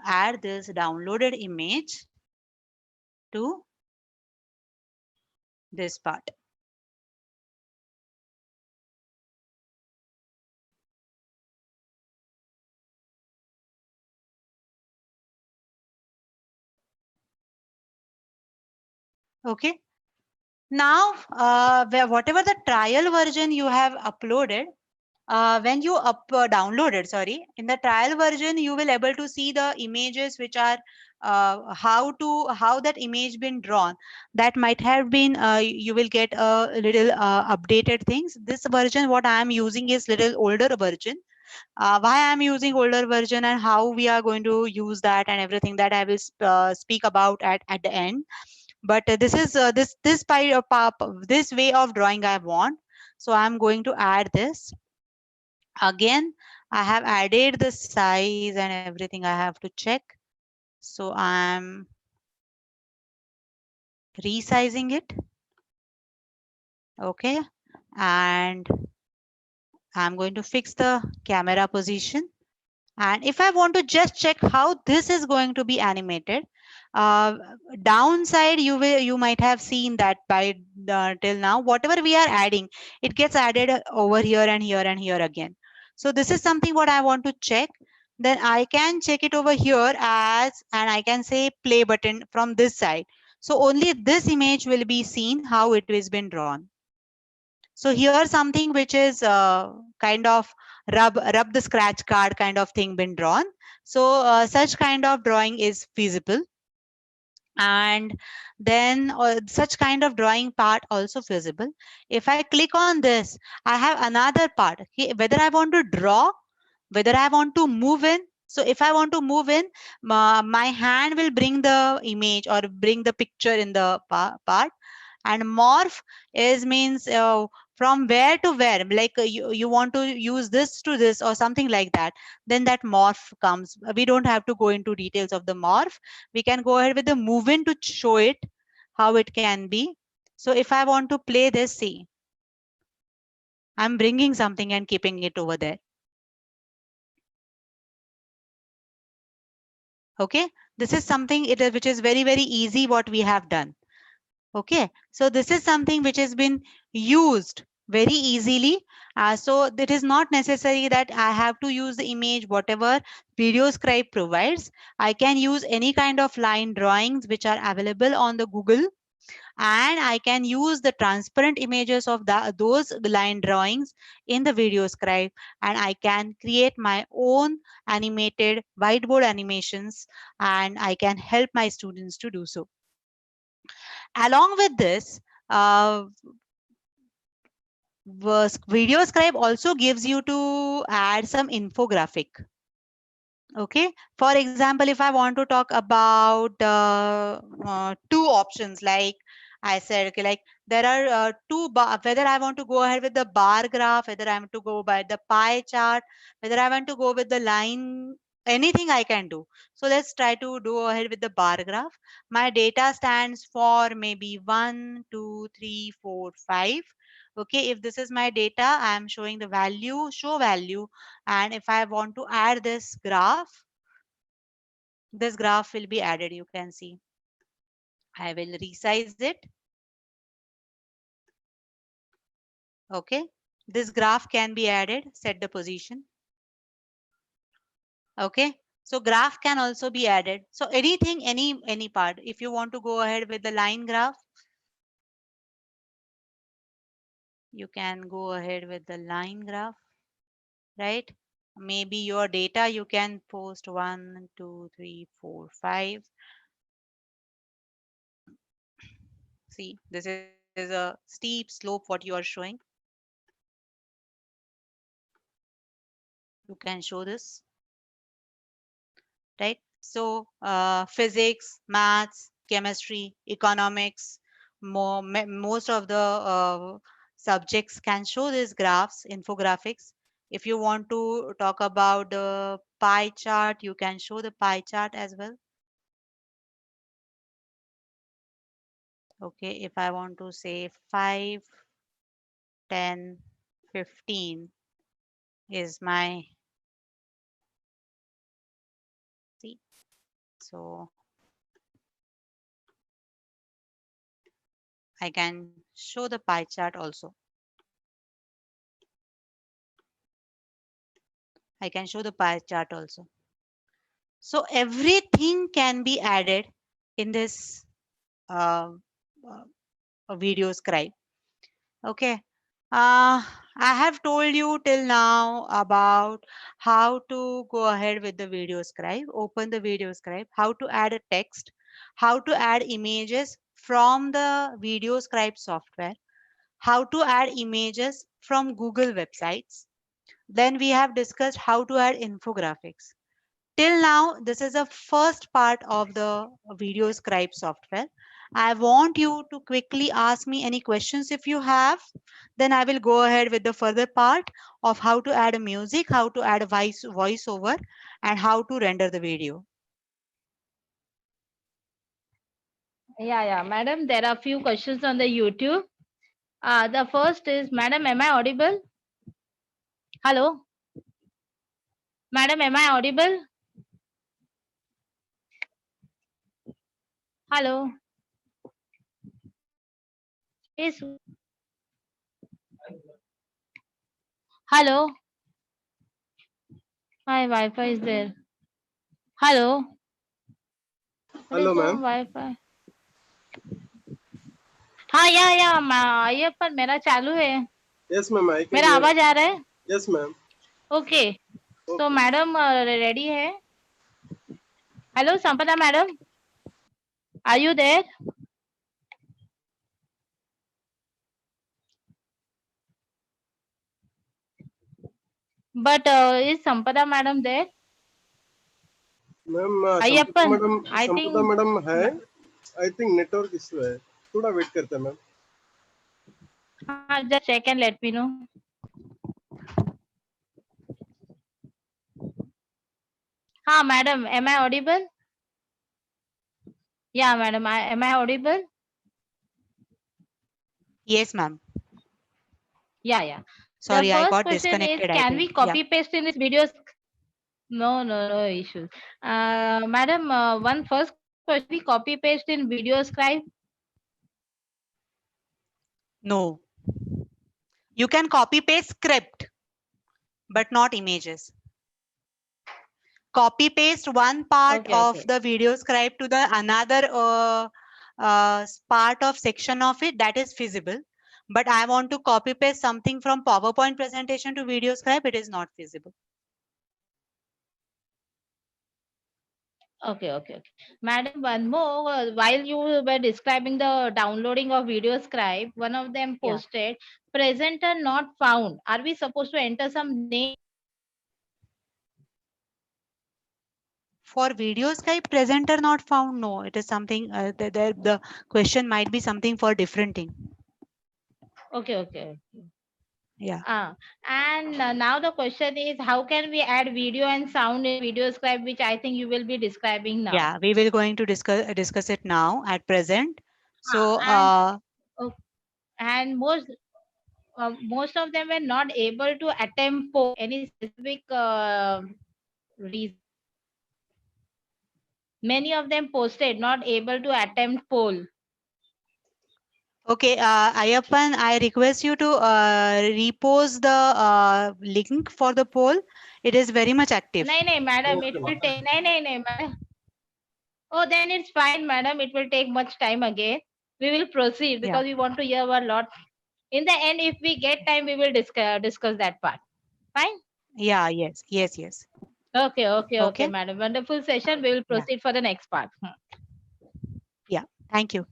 add this downloaded image to this part. Okay. Now, whatever the trial version you have uploaded, when you downloaded, sorry, in the trial version, you will able to see the images which are how that image been drawn. That might have been you will get a little updated things. This version what I am using is little older version. Why I'm using older version and how we are going to use that and everything that I will speak about at the end. but this way of drawing I want. So I'm going to add this. Again, I have added the size and everything I have to check. So I'm resizing it. Okay. And I'm going to fix the camera position. And if I want to just check how this is going to be animated, uh, downside, you might have seen that by till now, whatever we are adding, it gets added over here and here and here again. So this is something what I want to check. Then I can check it over here and I can say play button from this side. So only this image will be seen how it has been drawn. So here's something which is kind of rub the scratch card kind of thing been drawn. So such kind of drawing is feasible. And then such kind of drawing part also feasible. If I click on this, I have another part. Okay, whether I want to draw, whether I want to move in. So if I want to move in, my hand will bring the image or bring the picture in the part. And morph is means from where to where, like you want to use this to this or something like that, then that morph comes. We don't have to go into details of the morph. We can go ahead with the move in to show it how it can be. So if I want to play this, see, I'm bringing something and keeping it over there. Okay, this is something which is very, very easy what we have done. Okay, so this is something which has been used very easily. So it is not necessary that I have to use the image whatever VideoScribe provides. I can use any kind of line drawings which are available on the Google, and I can use the transparent images of those line drawings in the VideoScribe, and I can create my own animated whiteboard animations, and I can help my students to do so. Along with this, VideoScribe also gives you to add some infographic. Okay, for example, if I want to talk about two options, like I said, okay, like there are whether I want to go ahead with the bar graph, whether I want to go by the pie chart, whether I want to go with the line, anything I can do. So let's try to do ahead with the bar graph. My data stands for maybe 1, 2, 3, 4, 5. Okay, if this is my data, I am showing the value, show value. And if I want to add this graph will be added. You can see. I will resize it. Okay. This graph can be added. Set the position. Okay. So graph can also be added. So anything, any part. If you want to go ahead with the line graph, you can go ahead with the line graph, right? Maybe your data, you can post 1, 2, 3, 4, 5. See, this is a steep slope what you are showing. You can show this, right? So physics, maths, chemistry, economics, most of the subjects can show these graphs, infographics. If you want to talk about the pie chart, you can show the pie chart as well. Okay, if I want to say 5, 10, 15 is my, see, so I can show the pie chart also. I can show the pie chart also. So everything can be added in this uh, VideoScribe. Okay. I have told you till now about how to go ahead with the VideoScribe, open the VideoScribe, how to add a text, how to add images from the VideoScribe software, how to add images from Google websites. Then we have discussed how to add infographics. Till now, this is the first part of the VideoScribe software. I want you to quickly ask me any questions if you have. Then I will go ahead with the further part of how to add a music, how to add a voiceover, and how to render the video. Yeah, madam. There are few questions on the YouTube. The first is, madam, am I audible? Hello, madam, am I audible? Hello. Is hello. My Wi-Fi is there. Hello. अरे Hello, तो ma'am. Wi-Fi. हाँ या ये पर मेरा चालू है. Yes, ma'am. I can मेरा hear. आवाज आ रहा है? Yes, ma'am. ओके. तो Okay. मैडम रेडी है? Hello Sampada madam, are you there? But is Sampada madam there? Ma'am, Ayyappan, I संपदा think. मैडम है. I think network issue है. थोड़ा वेट करते हैं ma'am. Just check and let me know. हाँ madam, am I audible? Yeah madam, am I audible? Yes, ma'am. Yeah. Sorry, The I first got question is, disconnected, I can we think. Yeah. copy paste in this video? No issues. Madam, one first question, we copy paste in VideoScribe? No. You can copy paste script, but not images. Copy paste one part of the VideoScribe to the another part of section of it, that is feasible. But I want to copy paste something from PowerPoint presentation to VideoScribe, it is not feasible. Okay. Madam, one more. While you were describing the downloading of VideoScribe, one of them Yeah. posted, presenter not found. Are we supposed to enter some name? For VideoScribe, presenter not found. No, it is something, the question might be something for different thing. Okay. Yeah. And now the question is, how can we add video and sound in VideoScribe, which I think you will be describing now. Yeah, we will going to discuss it now at present. So, and most of them were not able to attempt poll. Any specific reason? Many of them posted not able to attempt poll. okay, Ayyappan, I request you to repost the link for the poll. It is very much active. No, madam, it will take. No, madam. Oh, then it's fine, madam. It will take much time again. We will proceed because we want to hear a lot. In the end, if we get time, we will discuss that part. Fine? Yeah, yes. Okay, madam. Wonderful session. We will proceed for the next part. Yeah, thank you.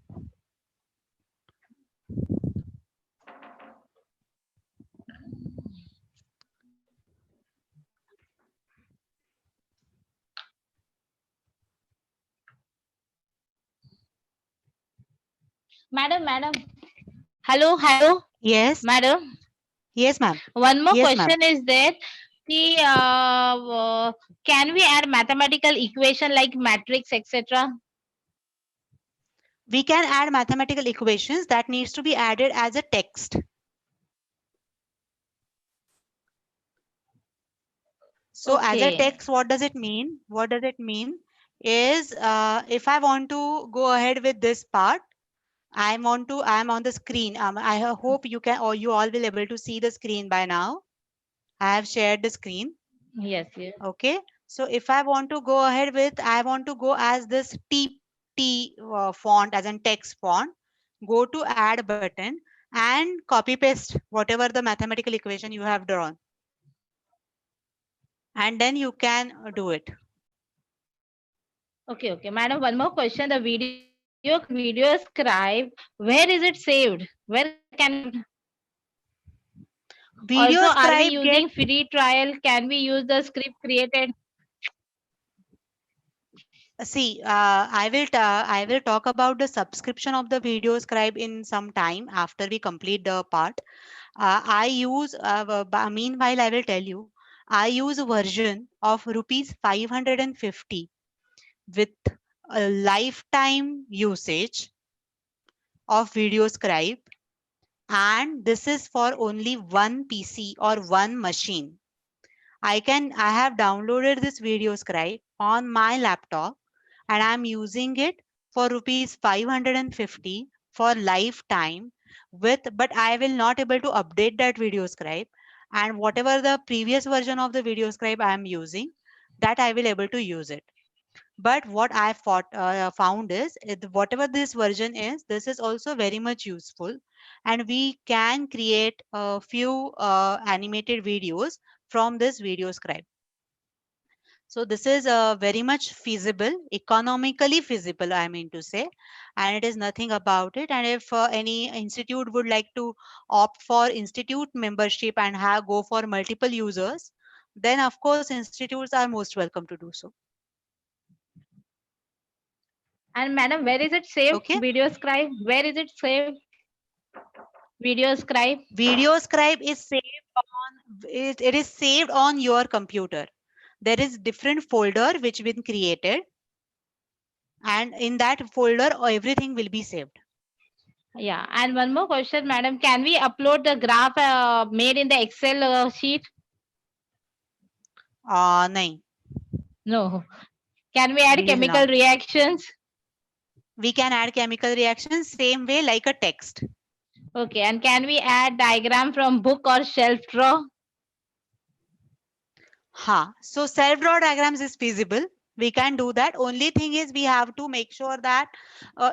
Madam. Hello. Yes. Madam. Yes, ma'am. One more Yes, question is there. Can we add mathematical equation like matrix, etc.? We can add mathematical equations that needs to be added as a text. So as a text, what does it mean? What does it mean is if I want to go ahead with this part, I'm on the screen. I hope you can, or you all will able to see the screen by now. I have shared the screen. Yes. Okay. So if I want to go ahead with, I want to go as this T font as in text font, go to add button and copy paste whatever the mathematical equation you have drawn. And then you can do it. Okay. Madam, one more question. The VideoScribe, where is it saved? Where can also, are we using free trial? Can we use the script created? See, I will talk about the subscription of the VideoScribe in some time after we complete the part. I use, meanwhile, I will tell you, I use a version of rupees 550 with a lifetime usage of VideoScribe, and this is for only one PC or one machine. I have downloaded this VideoScribe on my laptop and I'm using it for rupees 550 for lifetime but I will not able to update that VideoScribe, and whatever the previous version of the VideoScribe I am using, that I will able to use it. But what I found is whatever this version is, this is also very much useful, and we can create a few animated videos from this VideoScribe. So this is very much feasible, economically feasible, I mean to say, and it is nothing about it. And if any institute would like to opt for institute membership and have go for multiple users, then of course institutes are most welcome to do so. And madam, where is it saved? Okay. VideoScribe, where is it saved? VideoScribe. VideoScribe is saved it is saved on your computer. There is different folder which been created, and in that folder everything will be saved. Yeah, and one more question, madam. Can we upload the graph made in the Excel sheet? Nahin, No. Can we add we will chemical not. reactions? We can add chemical reactions same way like a text. Okay, and can we add diagram from book or shelf draw? So self draw diagrams is feasible. We can do that. Only thing is we have to make sure that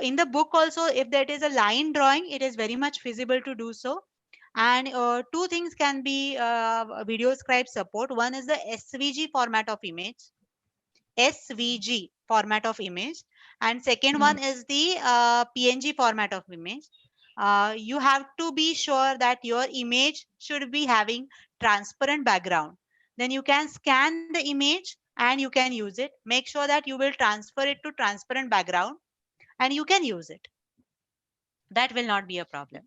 in the book also, if that is a line drawing, it is very much feasible to do so. And two things can be VideoScribe support. One is the SVG format of image, SVG format of image, and second one is the PNG format of image. You have to be sure that your image should be having transparent background. Then you can scan the image and you can use it. Make sure that you will transfer it to transparent background and you can use it. That will not be a problem.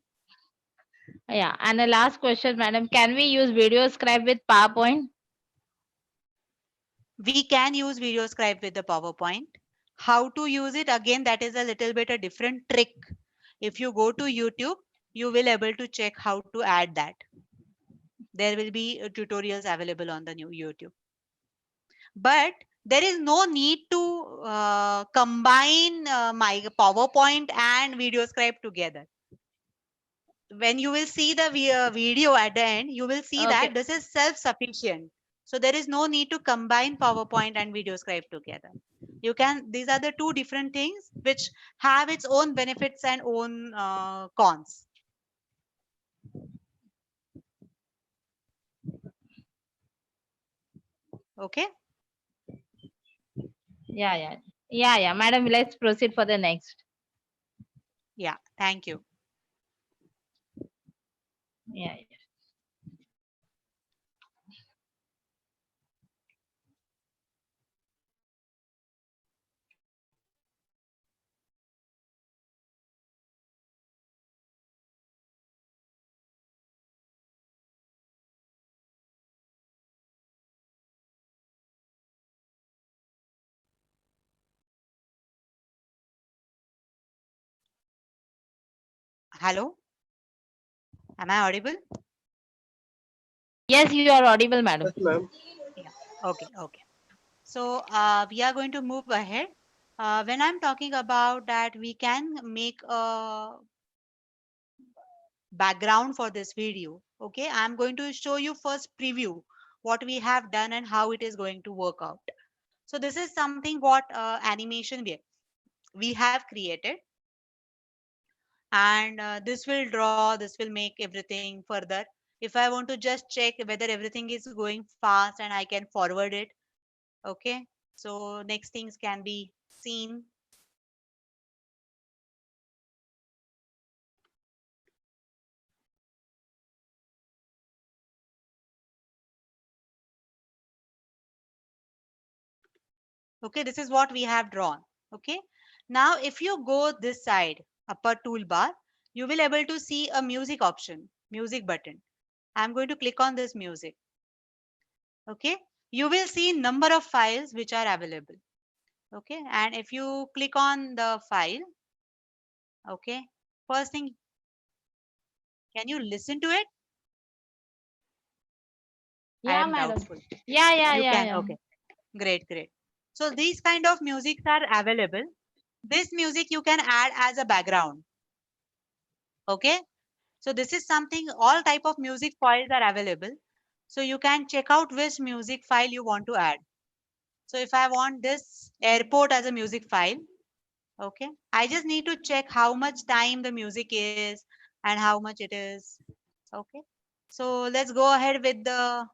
Yeah, and the last question, madam. Can we use VideoScribe with PowerPoint? We can use VideoScribe with the PowerPoint. How to use it? Again, that is a little bit a different trick. If you go to YouTube, you will able to check how to add that. There will be tutorials available on the new YouTube. But there is no need to combine my PowerPoint and VideoScribe together. When you will see the video at the end, you will see that Okay. this is self-sufficient. So there is no need to combine PowerPoint and VideoScribe together. You can, these are the two different things which have its own benefits and own cons. Okay. Yeah, madam. Let's proceed for the next. Yeah. Thank you. Yeah. Hello. Am I audible? Yes, you are audible, madam. Yes, ma'am. Yeah. Okay. Okay. So we are going to move ahead. When I'm talking about that, we can make a background for this video. Okay, I'm going to show you first preview what we have done and how it is going to work out. So this is something what animation we have created, and this will draw, this will make everything further. If I want to just check whether everything is going fast and I can forward it. Okay, so next things can be seen. Okay, this is what we have drawn. Okay, now if you go this side, upper toolbar, you will able to see a music option, music button. I'm going to click on this music. Okay, you will see number of files which are available. Okay, and if you click on the file, okay, first thing, can you listen to it? I Yeah, am madam. doubtful. Yeah, yeah, You yeah, can, yeah. okay, great, great. So these kind of musics are available. This music you can add as a background. Okay, so this is something, all type of music files are available. So you can check out which music file you want to add. So if I want this airport as a music file, okay, I just need to check how much time the music is and how much it is. Okay, so let's go ahead with the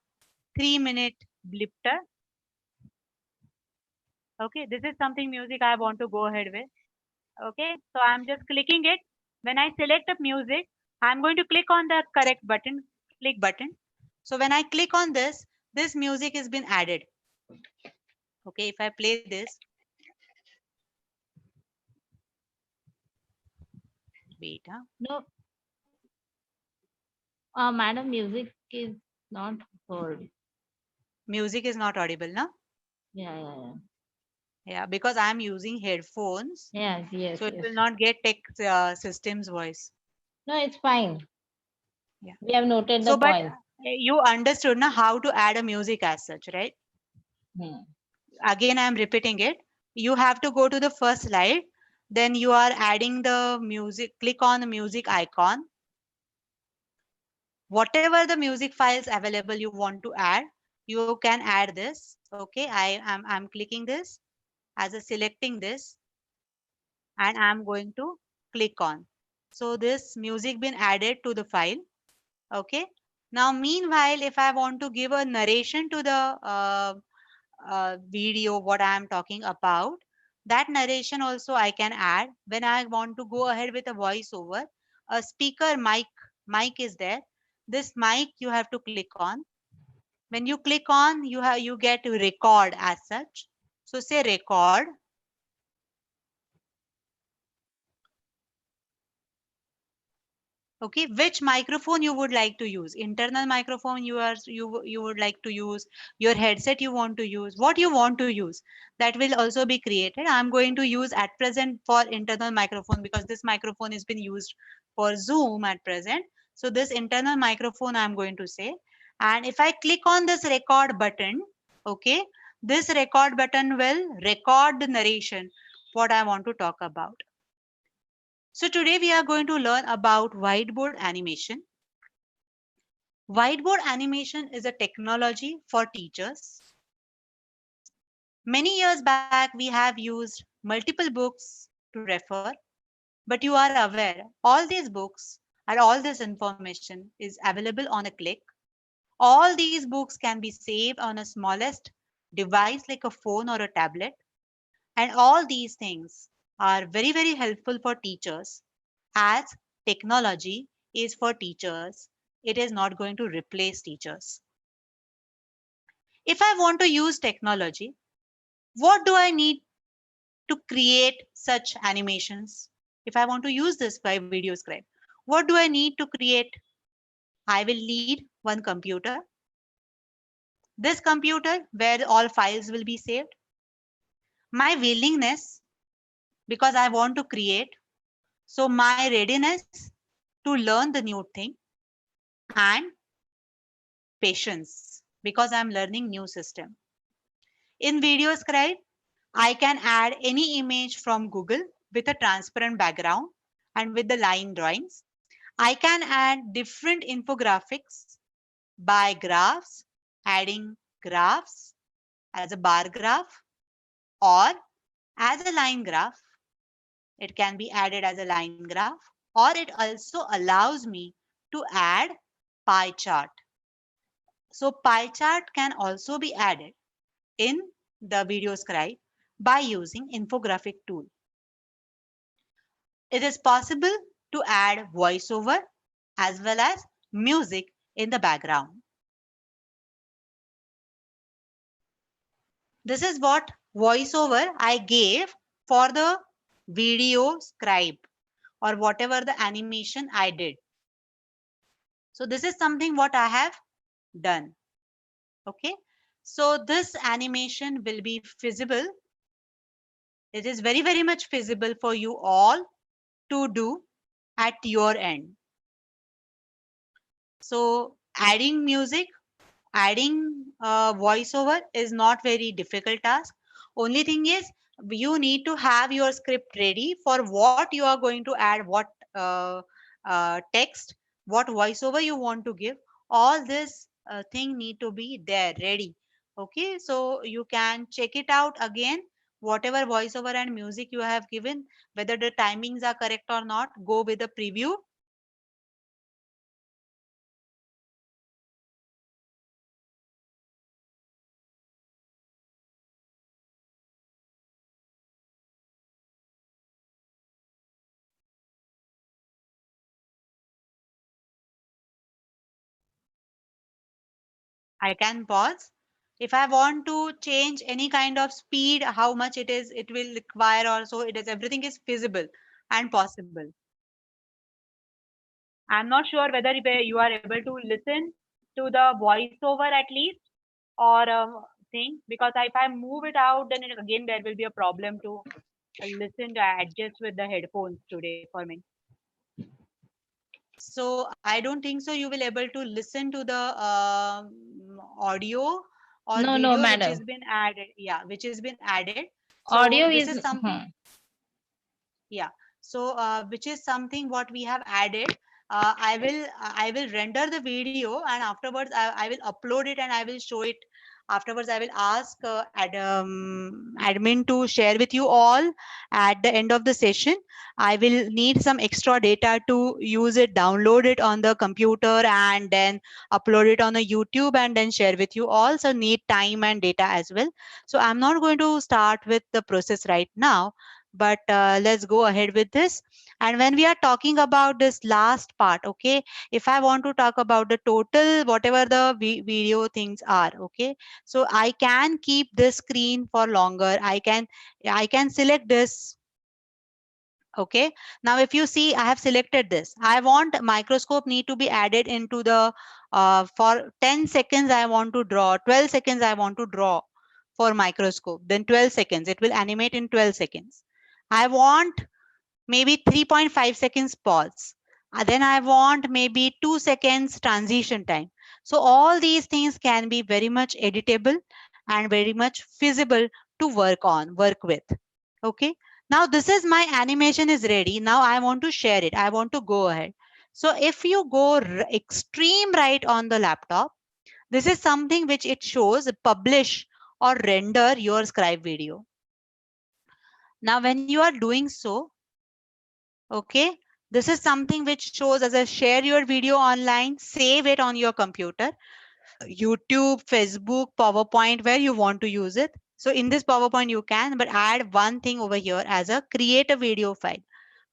3-minute blipter. Okay, this is something music I want to go ahead with. Okay, so I'm just clicking it. When I select the music, I'm going to click on the correct button, click button. So when I click on this music has been added. Okay, if I play this, wait, No, madam, music is not heard. music is not audible now. Yeah, yeah, yeah. Yeah, because I'm using headphones, Yes, yes, so it yes. will not get tech system's voice. No, it's fine. Yeah. We have noted the So, but point. you understood now how to add a music as such, right? Hmm. Again, I'm repeating it. You have to go to the first slide. Then you are adding the music. Click on the music icon. Whatever the music files available you want to add, you can add this. Okay, I'm clicking this as a selecting this, and I'm going to click on. So this music been added to the file. Okay. Now, meanwhile, if I want to give a narration to the video, what I am talking about, that narration also I can add. When I want to go ahead with a voiceover, a speaker mic is there. This mic you have to click on. When you click on, you get to record as such. So say record. Okay, which microphone you would like to use? Internal microphone you would like to use, your headset you want to use, what you want to use, that will also be created. I'm going to use at present for internal microphone because this microphone has been used for Zoom at present. So this internal microphone I'm going to say, and if I click on this record button, okay, this record button will record the narration what I want to talk about. So today we are going to learn about whiteboard animation. Whiteboard animation is a technology for teachers. Many years back, we have used multiple books to refer, but you are aware all these books and all this information is available on a click. All these books can be saved on a smallest device like a phone or a tablet. And all these things are very, very helpful for teachers as technology is for teachers. It is not going to replace teachers. If I want to use technology, what do I need to create such animations? If I want to use this by VideoScribe, what do I need to create? I will need one computer. This computer where all files will be saved. My willingness because I want to create. So my readiness to learn the new thing, and patience because I'm learning new system. In VideoScribe, I can add any image from Google with a transparent background and with the line drawings. I can add different infographics by graphs, adding graphs as a bar graph or as a line graph. It can be added as a line graph, or it also allows me to add pie chart. So pie chart can also be added in the VideoScribe by using infographic tool. It is possible to add voiceover as well as music in the background. This is what voiceover I gave for the video scribe or whatever the animation I did. So this is something what I have done. Okay. So this animation will be feasible. It is very, very much feasible for you all to do at your end. So adding music, adding voiceover is not very difficult task. Only thing is you need to have your script ready for what you are going to add, what text, what voiceover you want to give. All this thing need to be there ready. Okay, so you can check it out again, whatever voiceover and music you have given, whether the timings are correct or not. Go with the preview. I can pause. If I want to change any kind of speed, how much it will require, or so it is, everything is feasible and possible. I'm not sure whether you are able to listen to the voiceover at least, or thing, because if I move it out, then again there will be a problem to listen to adjust with the headphones today for me. So I don't think so you will able to listen to the audio or No, no, video which has madam. been added. Yeah, which has been added. So Audio this is is something. Yeah. So which is something what we have added. I will render the video, and afterwards I will upload it and I will show it. Afterwards I will ask admin to share with you all at the end of the session. I will need some extra data to use it, download it on the computer, and then upload it on a YouTube and then share with you all. So need time and data as well. So I'm not going to start with the process right now, but let's go ahead with this. And when we are talking about this last part, okay, if I want to talk about the total whatever the video things are, okay, so I can keep this screen for longer. I can select this. Okay, now if you see I have selected this, I want microscope need to be added into the for 10 seconds I want to draw, 12 seconds I want to draw for microscope, then 12 seconds it will animate in 12 seconds. I want maybe 3.5 seconds pause. Then I want maybe 2 seconds transition time. So all these things can be very much editable and very much feasible to work with. Okay. Now this is my animation is ready. Now I want to share it. I want to go ahead. So if you go extreme right on the laptop, this is something which it shows publish or render your scribe video. Now when you are doing so, okay, this is something which shows as a share your video online, save it on your computer, YouTube, Facebook, PowerPoint, where you want to use it. So in this PowerPoint you can, but add one thing over here as a create a video file.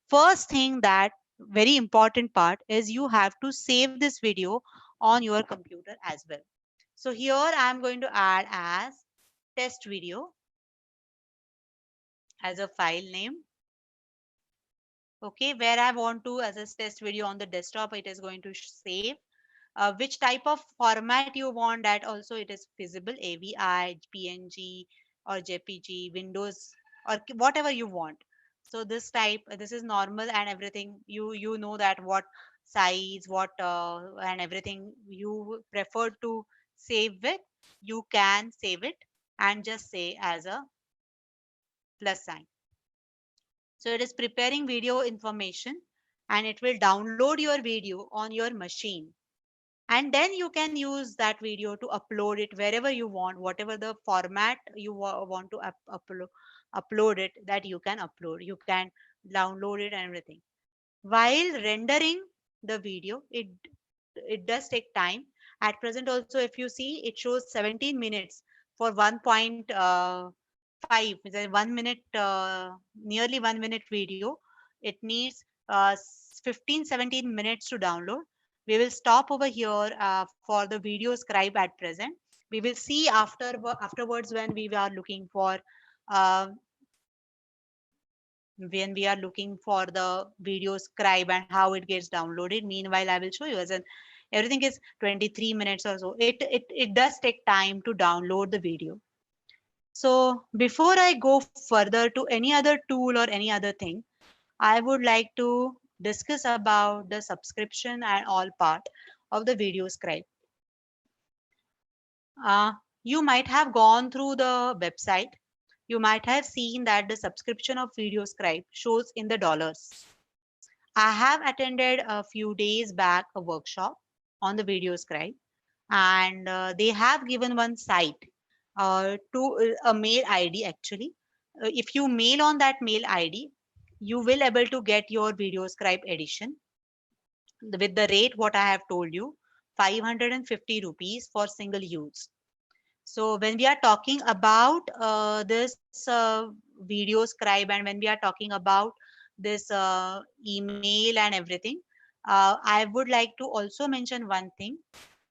First thing, that very important part is you have to save this video on your computer as well. So here I'm going to add as test video as a file name. Okay, where I want to as a test video on the desktop, it is going to save. Which type of format you want, that also it is feasible, AVI, PNG or JPG, Windows, or whatever you want. So this type, this is normal and everything. You know that what size, what and everything you prefer to save with, you can save it and just say as a plus sign. So it is preparing video information and it will download your video on your machine. And then you can use that video to upload it wherever you want, whatever the format you want to upload it, that you can upload. You can download it and everything. While rendering the video, it does take time. At present also, if you see, it shows 17 minutes for 1.5, 1 minute, nearly 1 minute video. It needs 15, 17 minutes to download. We will stop over here for the video scribe at present. We will see afterwards when we are looking for uh, when we are looking for the VideoScribe and how it gets downloaded. Meanwhile, I will show you, as in everything is 23 minutes or so. It does take time to download the video. So before I go further to any other tool or any other thing, I would like to discuss about the subscription and all part of the VideoScribe. Uh, you might have gone through the website. You might have seen that the subscription of VideoScribe shows in the dollars. I have attended a few days back a workshop on the VideoScribe, and they have given one site to a mail ID actually. If you mail on that mail ID, you will able to get your VideoScribe edition with the rate what I have told you, 550 rupees for single use. So when we are talking about this VideoScribe, and when we are talking about this email and everything, I would like to also mention one thing.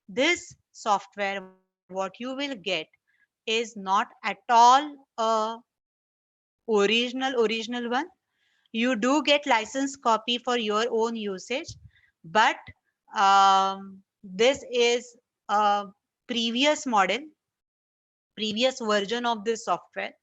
This software, what you will get, is not at all a original one. You do get license copy for your own usage, but this is a previous model, previous version of this software.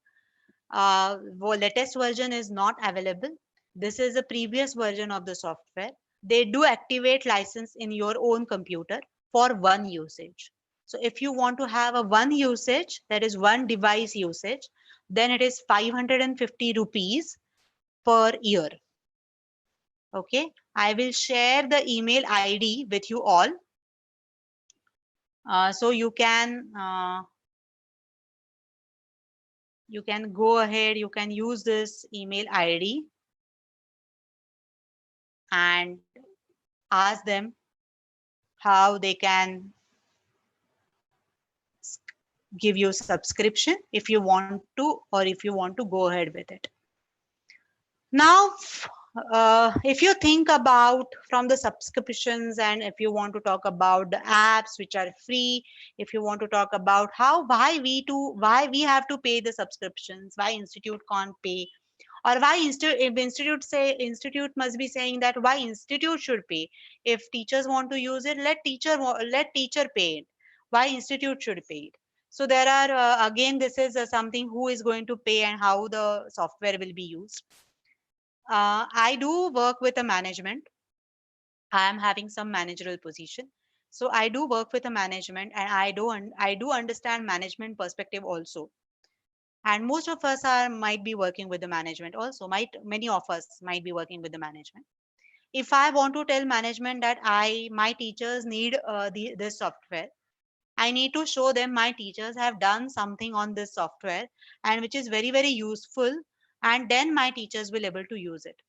Latest version is not available. This is a previous version of the software. They do activate license in your own computer for one usage. So if you want to have a one usage, that is one device usage, then it is 550 rupees per year. Okay, I will share the email ID with you all. So you can go ahead, you can use this email ID and ask them how they can give you subscription if you want to, or if you want to go ahead with it. Now, if you think about from the subscriptions, and if you want to talk about the apps which are free, if you want to talk about why we have to pay the subscriptions, why institute can't pay, or why if institute must be saying that why institute should pay. If teachers want to use it, let teacher pay it. Why institute should pay it? So there are again, this is something who is going to pay and how the software will be used. I do work with a management. I am having some managerial position. So I do work with a management, and I do understand management perspective also. And most of us are might be working with the management also. Many of us might be working with the management. If I want to tell management that my teachers need this software, I need to show them my teachers have done something on this software and which is very useful, and then my teachers will able to use it.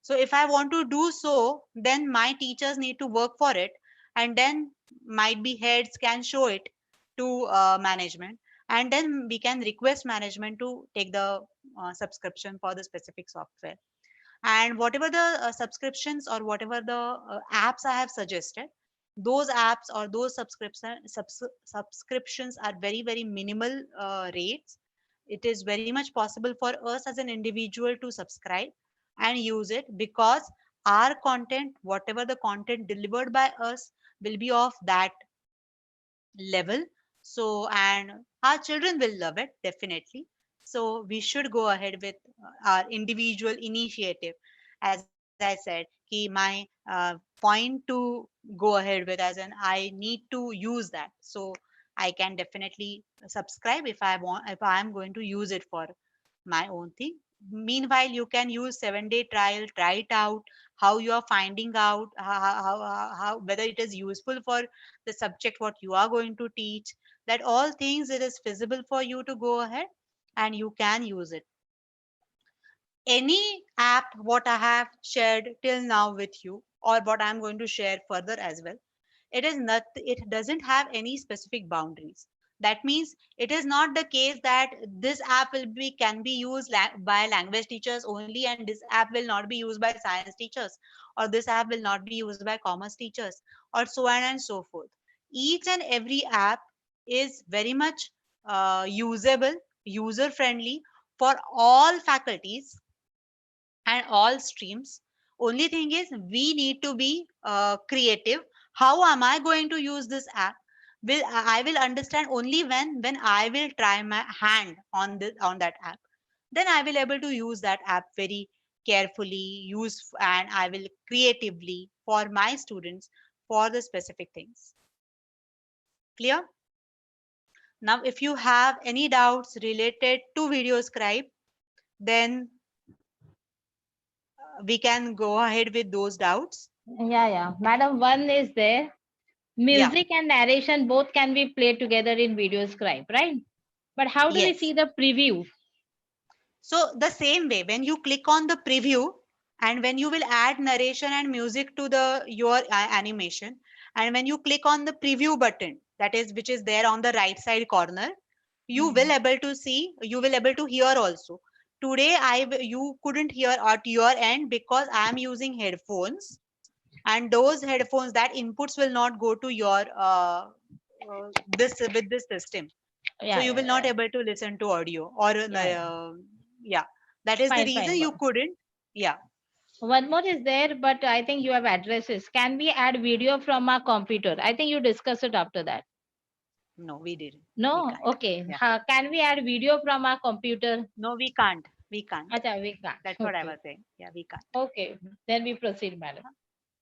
So if I want to do so, then my teachers need to work for it, and then might be heads can show it to management, and then we can request management to take the subscription for the specific software. And whatever the subscriptions or whatever the apps I have suggested, those apps or those subscriptions are very minimal rates. It is very much possible for us as an individual to subscribe and use it, because our content, whatever the content delivered by us, will be of that level. So, and our children will love it definitely. So we should go ahead with our individual initiative. As I said, ki my point to go ahead with, as an I need to use that. So I can definitely subscribe if I am going to use it for my own thing. Meanwhile, you can use 7-day trial, try it out, how you are finding out how whether it is useful for the subject what you are going to teach. That all things, it is feasible for you to go ahead and you can use it. Any app what I have shared till now with you, or what I'm going to share further as well, it doesn't have any specific boundaries. That means it is not the case that this app can be used by language teachers only, and this app will not be used by science teachers, or this app will not be used by commerce teachers, or so on and so forth. Each and every app is very much usable, user friendly for all faculties and all streams. Only thing is we need to be creative. How am I going to use this app? I will understand only when I will try my hand on this on that app. Then I will able to use that app very carefully, use and I will creatively for my students for the specific things. Clear? Now, if you have any doubts related to VideoScribe, then we can go ahead with those doubts. Yeah. Madam, one is there. Yeah. Music and narration both can be played together in VideoScribe, right? But how do we Yes. see the preview? So the same way, when you click on the preview and when you will add narration and music to the your animation, and when you click on the preview button, that is which is there on the right side corner, you will able to see, you will able to hear also. Today you couldn't hear at your end because I am using headphones, and those headphones, that inputs will not go to your this with this system, so you will not Yeah. able to listen to audio or Yeah. yeah, that is the reason Fine. you couldn't. Yeah. One more is there, but I think you have addresses. Can we add video from our computer? I think you discuss it after that. No, we didn't. We No? can't. Okay. Yeah. Can we add video from our computer? No, we can't. We can't. Acha, we can't. That's what I Okay. was saying. Yeah, we can't. Okay. Then we proceed, madam.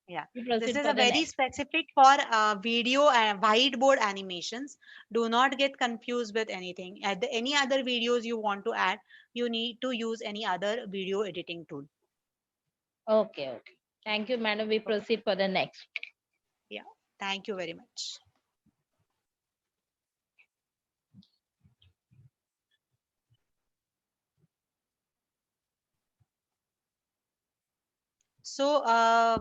Yeah. We This proceed is for a the very next. specific for video and whiteboard animations. Do not get confused with anything. Any other videos you want to add, you need to use any other video editing tool. Okay. Thank you, madam. We Okay. proceed for the next. Yeah. Thank you very much. So,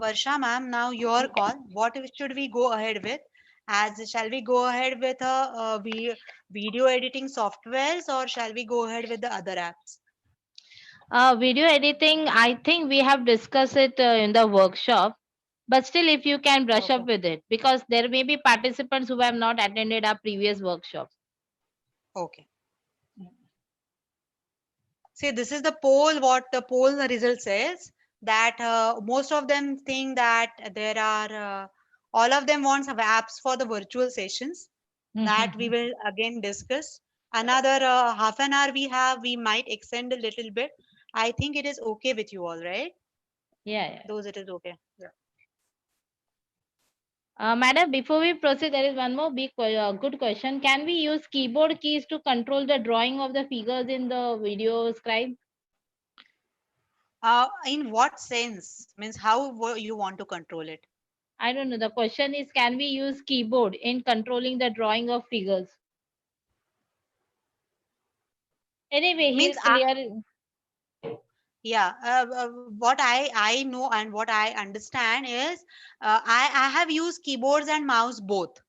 Varsha ma'am, now your call. What should we go ahead with? As shall we go ahead with video editing softwares, or shall we go ahead with the other apps? Video editing, I think we have discussed it in the workshop. But still, if you can brush up Okay. with it, because there may be participants who have not attended our previous workshop. Okay. See, this is the poll. What the poll result says, that most of them think that there are all of them wants have apps for the virtual sessions, that we will again discuss. Another half an hour we have, we might extend a little bit. I think it is okay with you all, right? Yeah. Those it is okay. Yeah. Madam, before we proceed, there is one more good question. Can we use keyboard keys to control the drawing of the figures in the video scribe? In what sense? Means how you want to control it? I don't know. The question is, can we use keyboard in controlling the drawing of figures? Anyway, he Means is clear. yeah, what I know and what I understand is I have used keyboards and mouse both.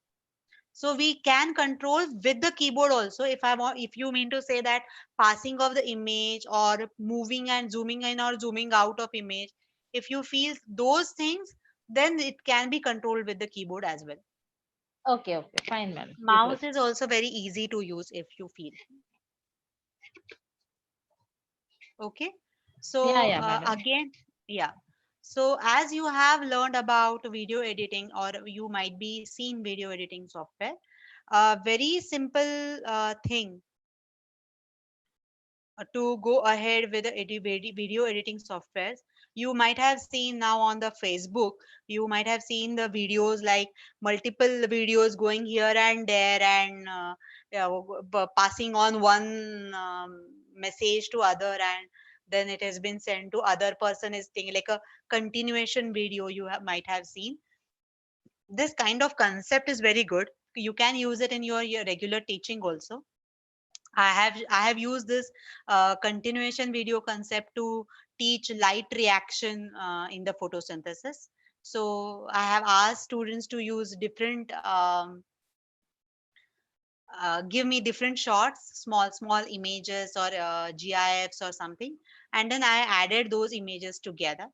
So we can control with the keyboard also. If I want, if you mean to say that passing of the image or moving and zooming in or zooming out of image, if you feel those things, then it can be controlled with the keyboard as well. Okay. Fine, madam. We Mouse proceed. is also very easy to use if you feel. Okay. So Yeah, madam. again, yeah. So as you have learned about video editing, or you might be seen video editing software, a very simple thing to go ahead with the video editing softwares. You might have seen now on the Facebook, you might have seen the videos like multiple videos going here and there, and yeah, passing on one message to other, and then it has been sent to other person, is thing like a continuation video you might have seen. This kind of concept is very good. You can use it in your regular teaching also. I have used this continuation video concept to teach light reaction in the photosynthesis. So I have asked students to use different give me different shots, small images or GIFs or something, and then I added those images together.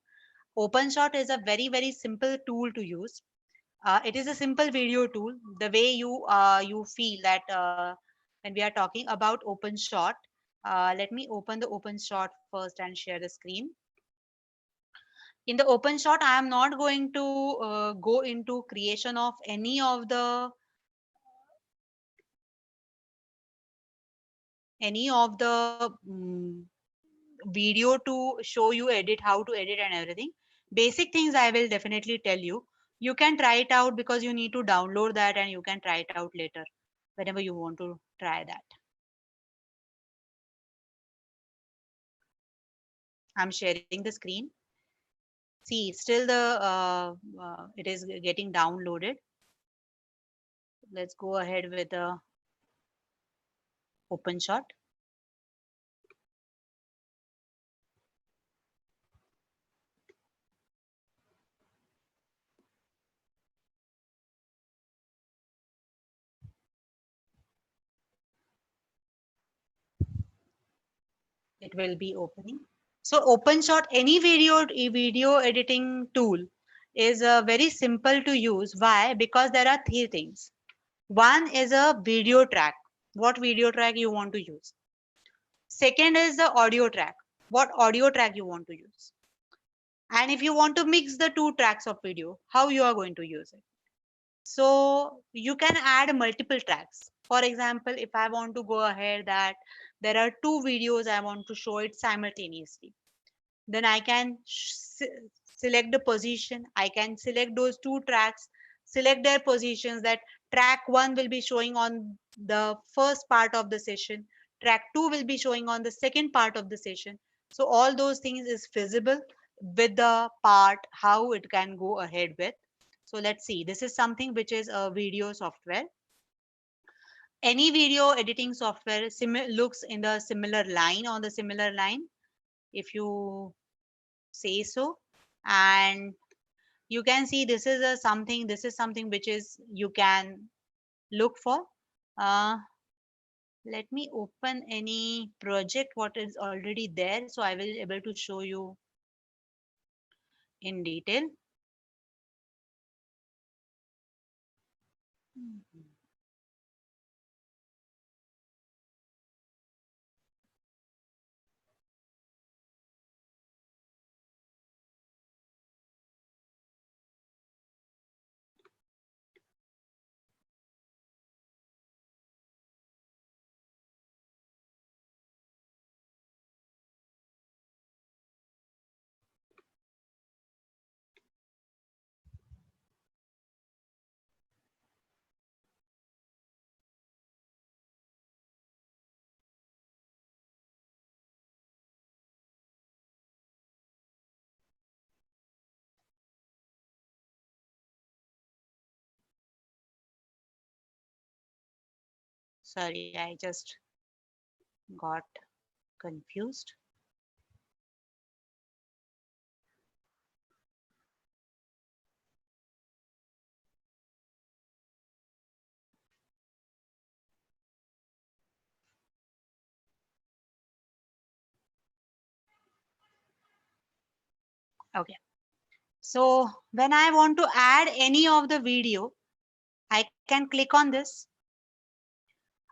OpenShot is a very simple tool to use. It is a simple video tool. The way you feel that when we are talking about OpenShot, Let me open the OpenShot first and share the screen. In the OpenShot, I am not going to go into creation of any of the video to show you edit, how to edit and everything. Basic things I will definitely tell you. You can try it out because you need to download that and you can try it out later whenever you want to try that. I'm sharing the screen. See, still it is getting downloaded. Let's go ahead with the OpenShot. It will be opening. So OpenShot, any video editing tool is very simple to use. Why? Because there are three things. One is a video track. What video track you want to use? Second is the audio track. What audio track you want to use? And if you want to mix the two tracks of video, how you are going to use it? So you can add multiple tracks. For example, if I want to go ahead that there are two videos I want to show it simultaneously, then I can select the position. I can select those two tracks, select their positions, that track one will be showing on the first part of the session, track two will be showing on the second part of the session. So all those things is feasible with the part how it can go ahead with. So let's see, this is something which is a video software. Any video editing software looks in the similar line, on the similar line, if you say so. And you can see this is something which is you can look for. Let me open any project what is already there, so I will able to show you in detail. Sorry, I just got confused. Okay, so when I want to add any of the video, I can click on this.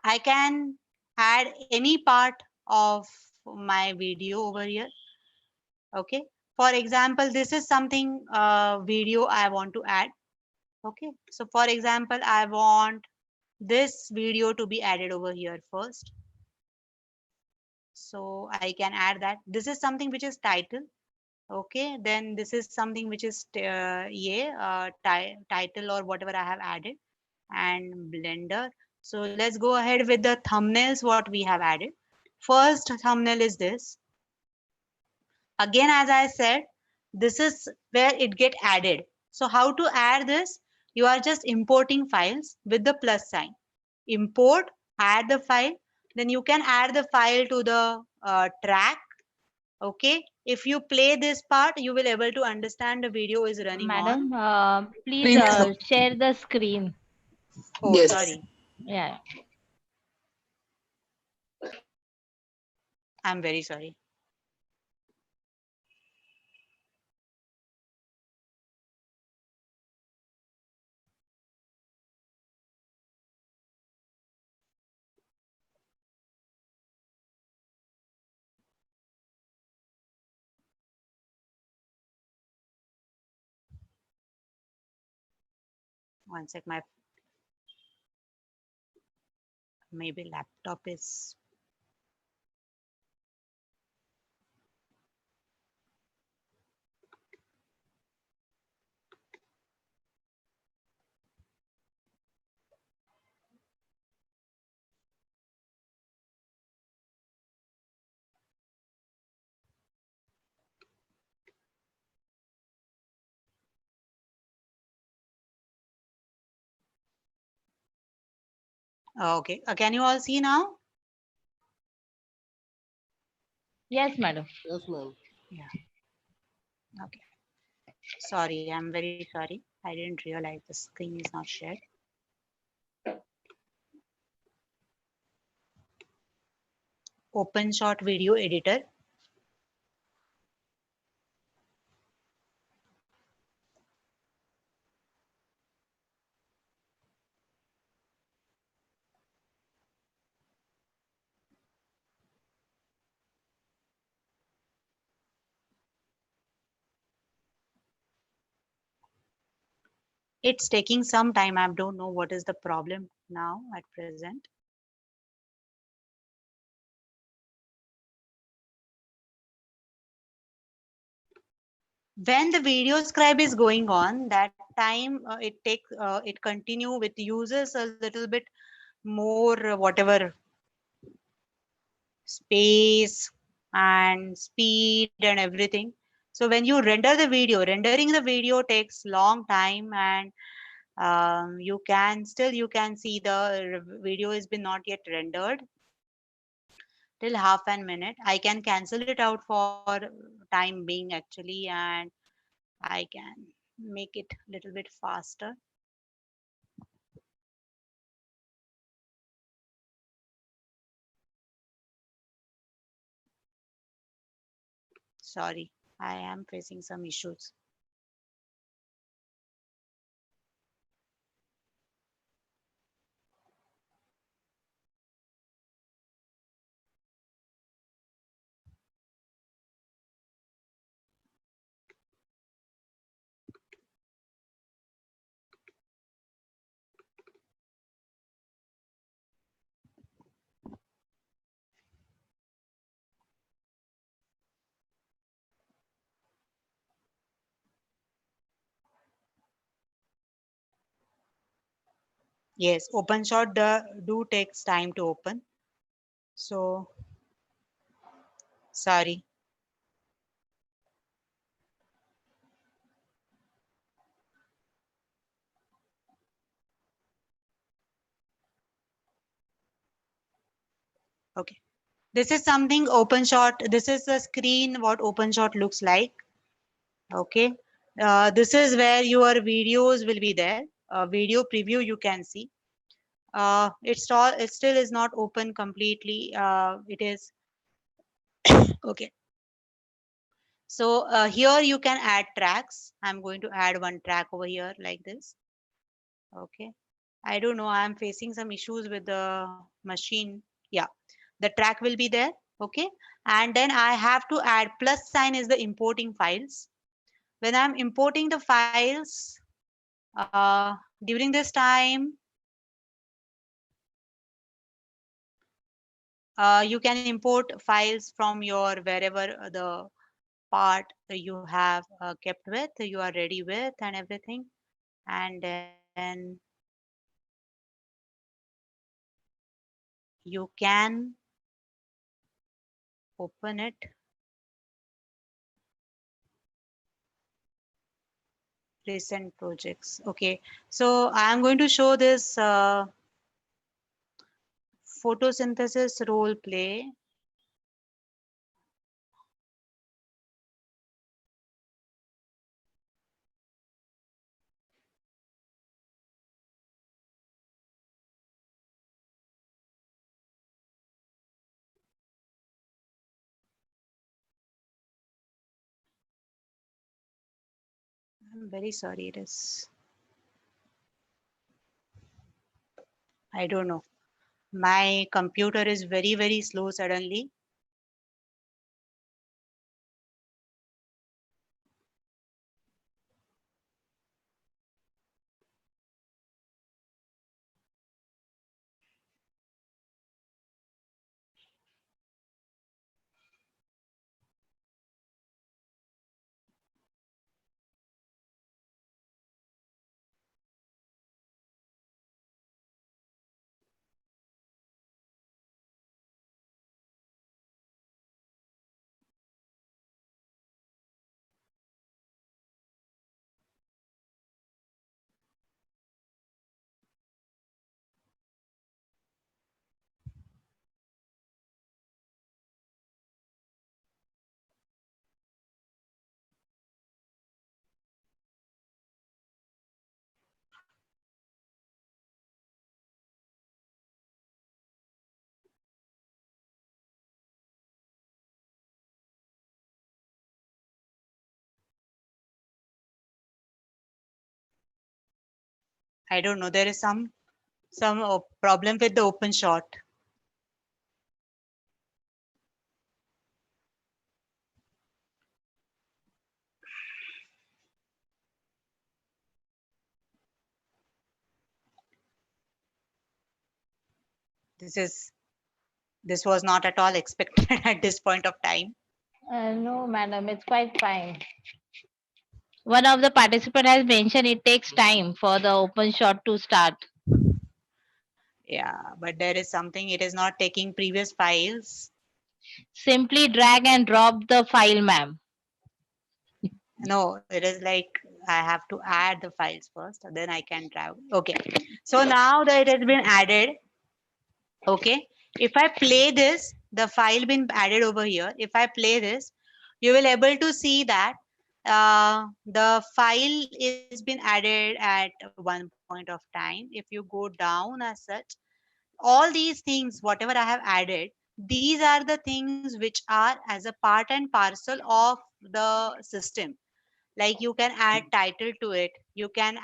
I can add any part of my video over here. Okay, for example, this is something video I want to add. Okay, so for example, I want this video to be added over here first, so I can add that. This is something which is title. Okay, then this is something which is title or whatever I have added, and blender. So let's go ahead with the thumbnails what we have added. First thumbnail is this. Again, as I said, this is where it get added. So how to add this? You are just importing files with the plus sign. Import, add the file, then you can add the file to the track. Okay, if you play this part, you will able to understand the video is running on. Madam, please Screen share the screen. Oh, Yes. sorry, Yeah. I'm very sorry. One sec, my maybe laptop is. Okay, can you all see now? Yes, madam. Yes, ma'am. Yeah. Okay. Sorry, I'm very sorry. I didn't realize the screen is not shared. OpenShot video editor. It's taking some time. I don't know what is the problem now at present. When the video scribe is going on, that time it continue with users a little bit more whatever space and speed and everything. So when you render the video, rendering the video takes long time, and you can see the video has been not yet rendered till half an minute. I can cancel it out for time being actually, and I can make it a little bit faster. Sorry, I am facing some issues. Yes, OpenShot do takes time to open. So sorry. Okay. This is something OpenShot. This is the screen what OpenShot looks like. Okay. This is where your videos will be there. Video preview you can see. It still is not open completely. It is okay. So here you can add tracks. I'm going to add one track over here like this. Okay. I don't know. I'm facing some issues with the machine. Yeah, the track will be there. Okay. And then I have to add plus sign is the importing files. When I'm importing the files, during this time, you can import files from your wherever the part you have kept with, you are ready with and everything. And then you can open it. Recent projects. Okay. So I'm going to show this photosynthesis role play. I'm very sorry. It is, I don't know. My computer is very, very slow suddenly. I don't know. There is some problem with the open shot. This was not at all expected at this point of time. No, madam, it's quite fine. One of the participant has mentioned it takes time for the open shot to start. Yeah, but there is something. It is not taking previous files. Simply drag and drop the file, ma'am. No, it is like I have to add the files first, then I can drag. Okay. So now that it has been added, okay. If I play this, the file been added over here. If I play this, you will able to see that the file is been added at one point of time. If you go down as such, all these things, whatever I have added, these are the things which are as a part and parcel of the system. Like you can add title to it, you can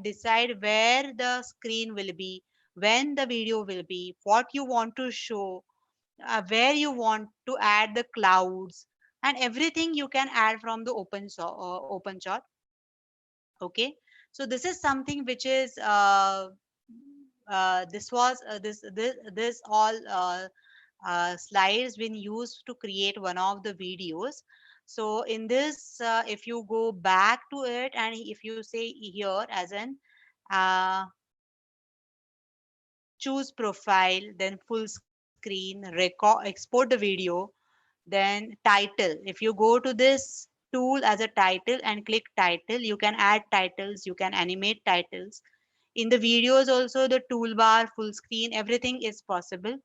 decide where the screen will be, when the video will be, what you want to show, where you want to add the clouds, and everything you can add from the open shot. Okay, so this is something which is this was this all slides been used to create one of the videos. So in this, if you go back to it and if you say here as an uh, choose profile, then full screen, export the video, then title. If you go to this tool as a title and click title, you can add titles, you can animate titles. In the videos also, the toolbar, full screen, everything is possible.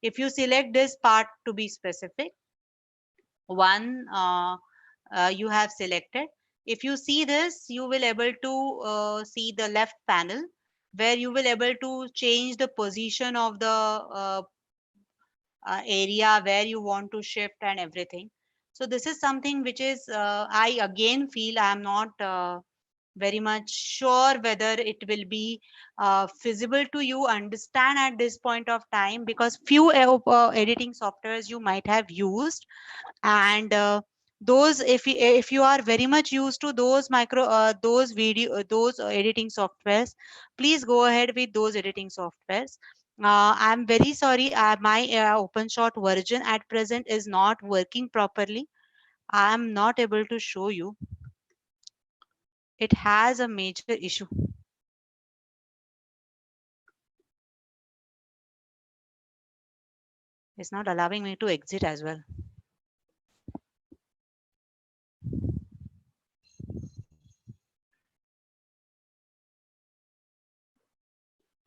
If you select this part to be specific, one you have selected. If you see this, you will able to see the left panel where you will able to change the position of the area where you want to shift and everything. So this is something which is I again feel I am not very much sure whether it will be feasible to you understand at this point of time, because few editing softwares you might have used, and those, if you are very much used to those those video those editing softwares, please go ahead with those editing softwares. I'm very sorry, my OpenShot version at present is not working properly. I am not able to show you. It has a major issue. It's not allowing me to exit as well.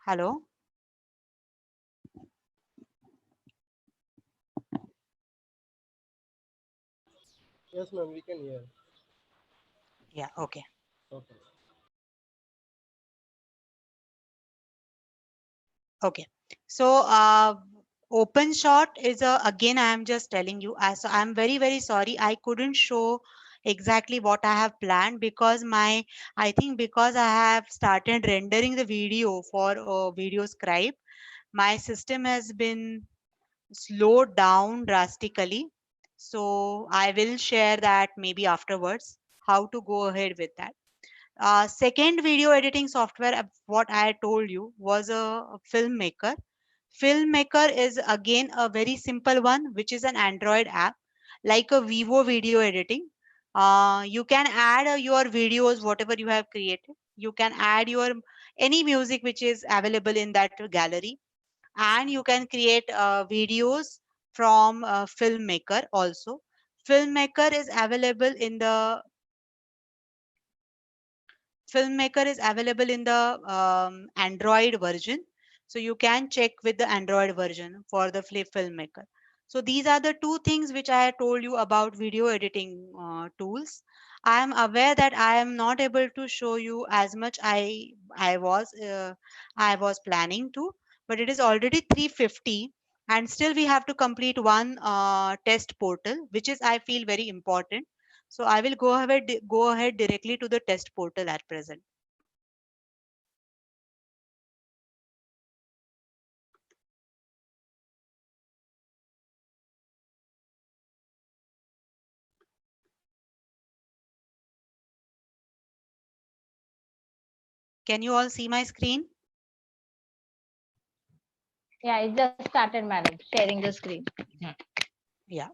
Hello. Yes, ma'am, we can hear. Yeah, okay. Okay. Okay. So OpenShot is a, again, I am just telling you, so I'm very sorry. I couldn't show exactly what I have planned because I think because I have started rendering the video for VideoScribe, my system has been slowed down drastically. So I will share that maybe afterwards, how to go ahead with that. Second video editing software, what I told you, was a Filmmaker. Filmmaker is again a very simple one, which is an Android app, like a Vivo video editing. You can add your videos, whatever you have created. You can add your any music which is available in that gallery, and you can create videos from Filmmaker also. Filmmaker is available in the Filmmaker is available in the Android version. So you can check with the Android version for the Filmmaker. So these are the two things which I told you about video editing tools. I am aware that I am not able to show you as much I was planning to, but it is already 3:50 and still we have to complete one test portal, which is I feel very important. So I will go ahead directly to the test portal at present. Can you all see my screen? Yeah, it just started, madam, sharing the screen. Yeah.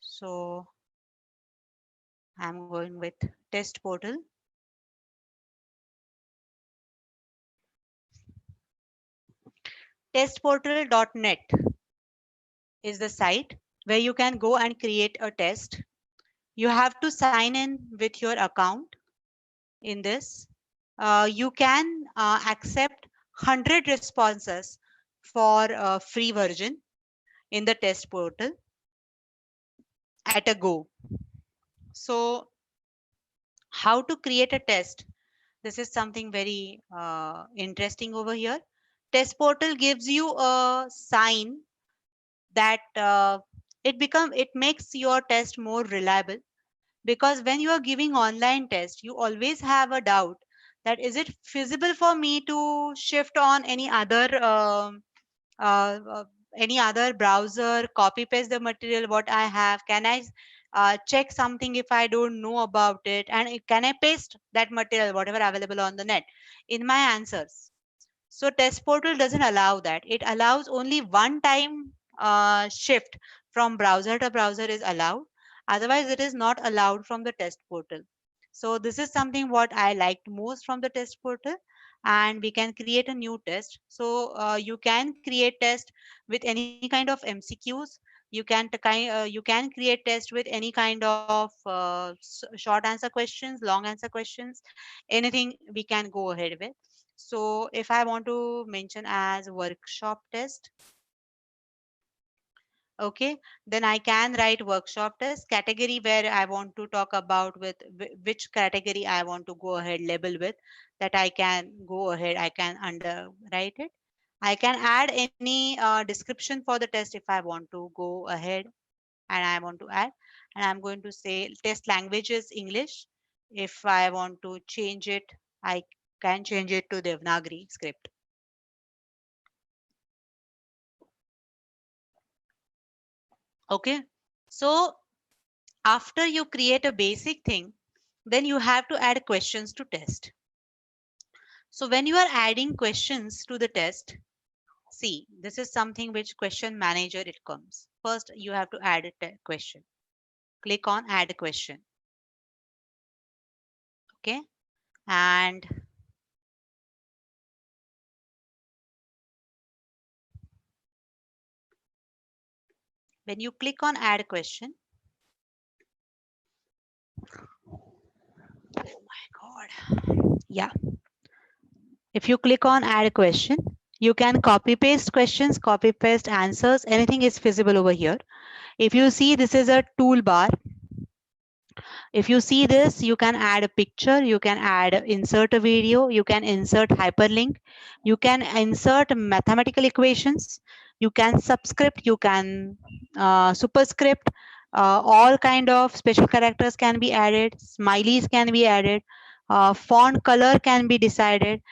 So I'm going with test portal. Testportal.net is the site where you can go and create a test. You have to sign in with your account in this. You can accept 100 responses for a free version in the test portal at a go. So how to create a test? This is something very interesting over here. Test portal gives you a sign that it makes your test more reliable, because when you are giving online test you always have a doubt that is it feasible for me to shift on uh, uh, any other browser, copy paste the material what I have, can I check something if I don't know about it, and can I paste that material whatever available on the net in my answers. So test portal doesn't allow that. It allows only one time shift from browser to browser is allowed. Otherwise, it is not allowed from the test portal. So this is something what I liked most from the test portal. And we can create a new test. So you can create test with any kind of MCQs. You can create test with any kind of short answer questions, long answer questions, anything we can go ahead with. So if I want to mention as workshop test, okay, then I can write workshop test category where I want to talk about with which category I want to go ahead label with, that I can go ahead, I can underwrite it. I can add any description for the test if I want to go ahead and I want to add, and I'm going to say test language is English. If I want to change it, I can change it to Devanagari script. Okay, so after you create a basic thing, then you have to add questions to test. So when you are adding questions to the test, see, this is something which question manager it comes. First, you have to add a question. Click on add a question. Okay, and when you click on add a question, oh my God, yeah. If you click on add a question, you can copy paste questions, copy paste answers, anything is feasible over here. If you see, this is a toolbar. If you see this, you can add a picture, you can add insert a video, you can insert hyperlink, you can insert mathematical equations, you can subscript, you can superscript, all kind of special characters can be added, smileys can be added, font color can be decided.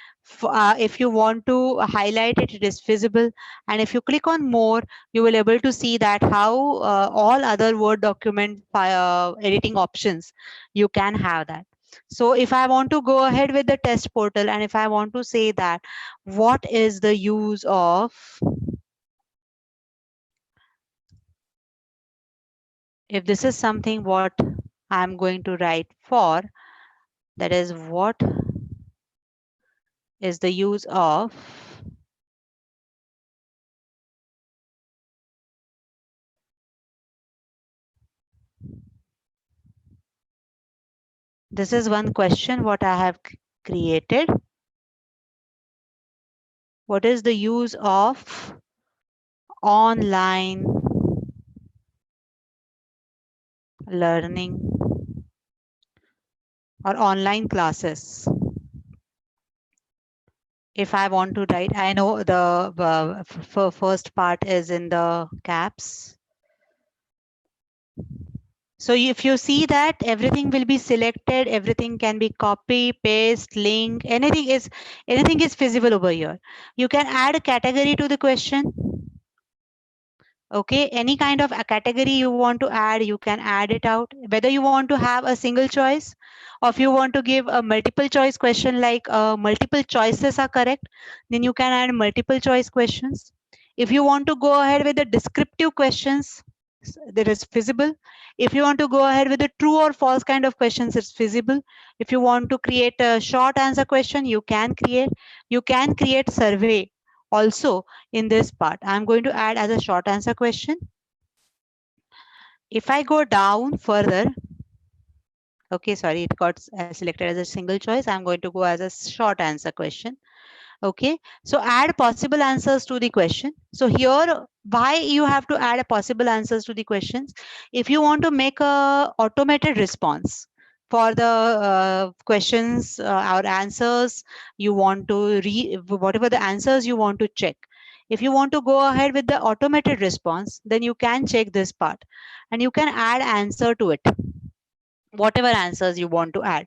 If you want to highlight it, it is visible. And if you click on more, you will able to see that how all other Word document editing options, you can have that. So if I want to go ahead with the test portal, and if I want to say that, what is the use of, if this is something what I'm going to write for, that is what is the use of this is one question what I have created. What is the use of online learning or online classes? If I want to write, I know the first part is in the caps. So if you see that everything will be selected, everything can be copy, paste, link, anything is feasible over here. You can add a category to the question. Okay, any kind of a category you want to add, you can add it out. Whether you want to have a single choice, or if you want to give a multiple choice question, like multiple choices are correct, then you can add multiple choice questions. If you want to go ahead with the descriptive questions, that is feasible. If you want to go ahead with the true or false kind of questions, it's feasible. If you want to create a short answer question, you can create survey also. In this part, I'm going to add as a short answer question. If I go down further, okay, sorry, it got selected as a single choice. I'm going to go as a short answer question. Okay, so add possible answers to the question. So here, why you have to add a possible answers to the questions? If you want to make a automated response for the questions or answers, you want to whatever the answers you want to check. If you want to go ahead with the automated response, then you can check this part and you can add answer to it, whatever answers you want to add.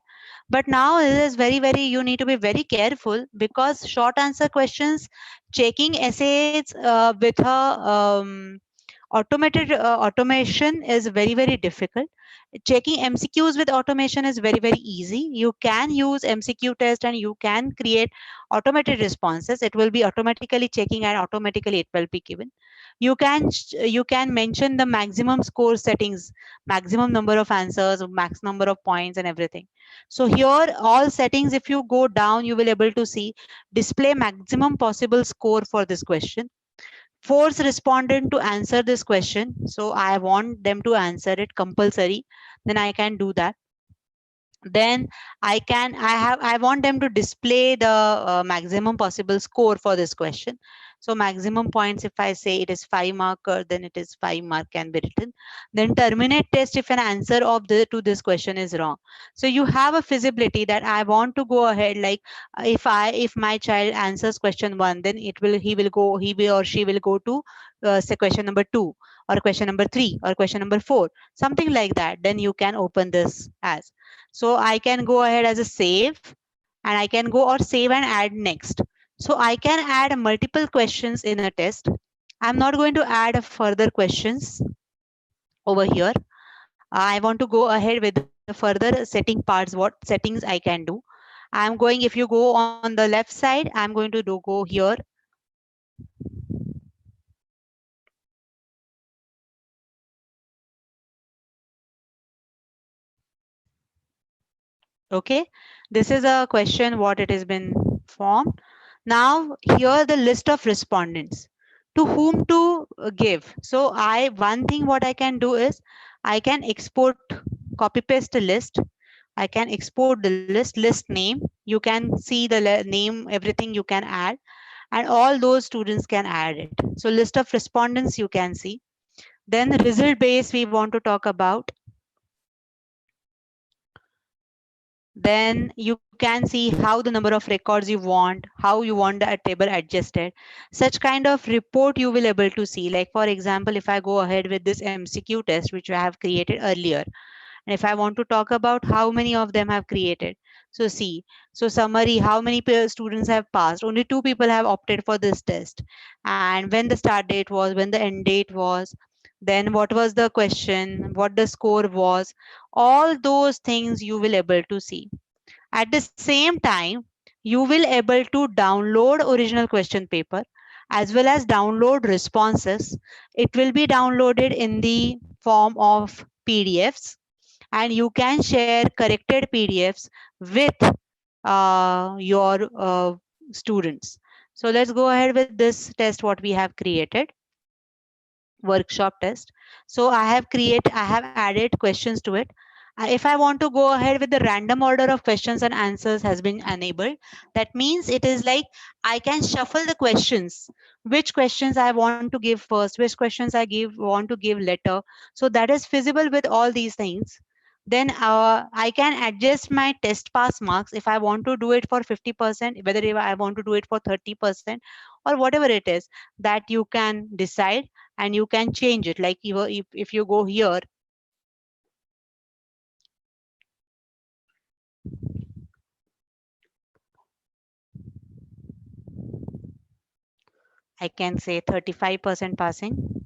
But now it is very, you need to be very careful, because short answer questions, checking essays with a automated automation is very difficult. Checking MCQs with automation is very easy. You can use MCQ test and you can create automated responses. It will be automatically checking and automatically it will be given. You can mention the maximum score settings, maximum number of answers, max number of points and everything. So here all settings, if you go down, you will able to see display maximum possible score for this question. Force respondent to answer this question. So I want them to answer it compulsory, then I can do that. Then I want them to display the maximum possible score for this question. So maximum points, if I say it is 5 mark, then it is 5 mark can be written. Then terminate test if an answer of the to this question is wrong. So you have a feasibility that I want to go ahead, like if my child answers question 1, then he will or she will go to say question number 2, or question number 3, or question number 4, something like that. Then you can open this as. So I can go ahead as a save, and I can go or save and add next. So I can add multiple questions in a test. I'm not going to add further questions over here. I want to go ahead with the further setting parts, what settings I can do. I'm going, if you go on the left side, I'm going to go here. Okay, this is a question what it has been formed. Now here the list of respondents to whom to give. So one thing what I can do is I can export, copy paste the list. I can export the list name. You can see the name, everything you can add, and all those students can add it. So list of respondents you can see. Then result base we want to talk about. Then you can see how the number of records you want, how you want the table adjusted. Such kind of report you will able to see. Like for example, if I go ahead with this MCQ test which I have created earlier, and if I want to talk about how many of them have created, so see, so summary, how many students have passed, only 2 people have opted for this test, and when the start date was, when the end date was, then what was the question, what the score was, all those things you will able to see. At the same time, you will able to download original question paper as well as download responses. It will be downloaded in the form of PDFs, and you can share corrected PDFs with your students. So let's go ahead with this test what we have created, workshop test. So I have added questions to it. If I want to go ahead with the random order of questions and answers has been enabled, that means it is like I can shuffle the questions, which questions I want to give first, which questions I want to give later. So that is feasible with all these things. Then I can adjust my test pass marks if I want to do it for 50%, whether if I want to do it for 30%, or whatever it is, that you can decide, and you can change it. Like if you go here, I can say 35% passing.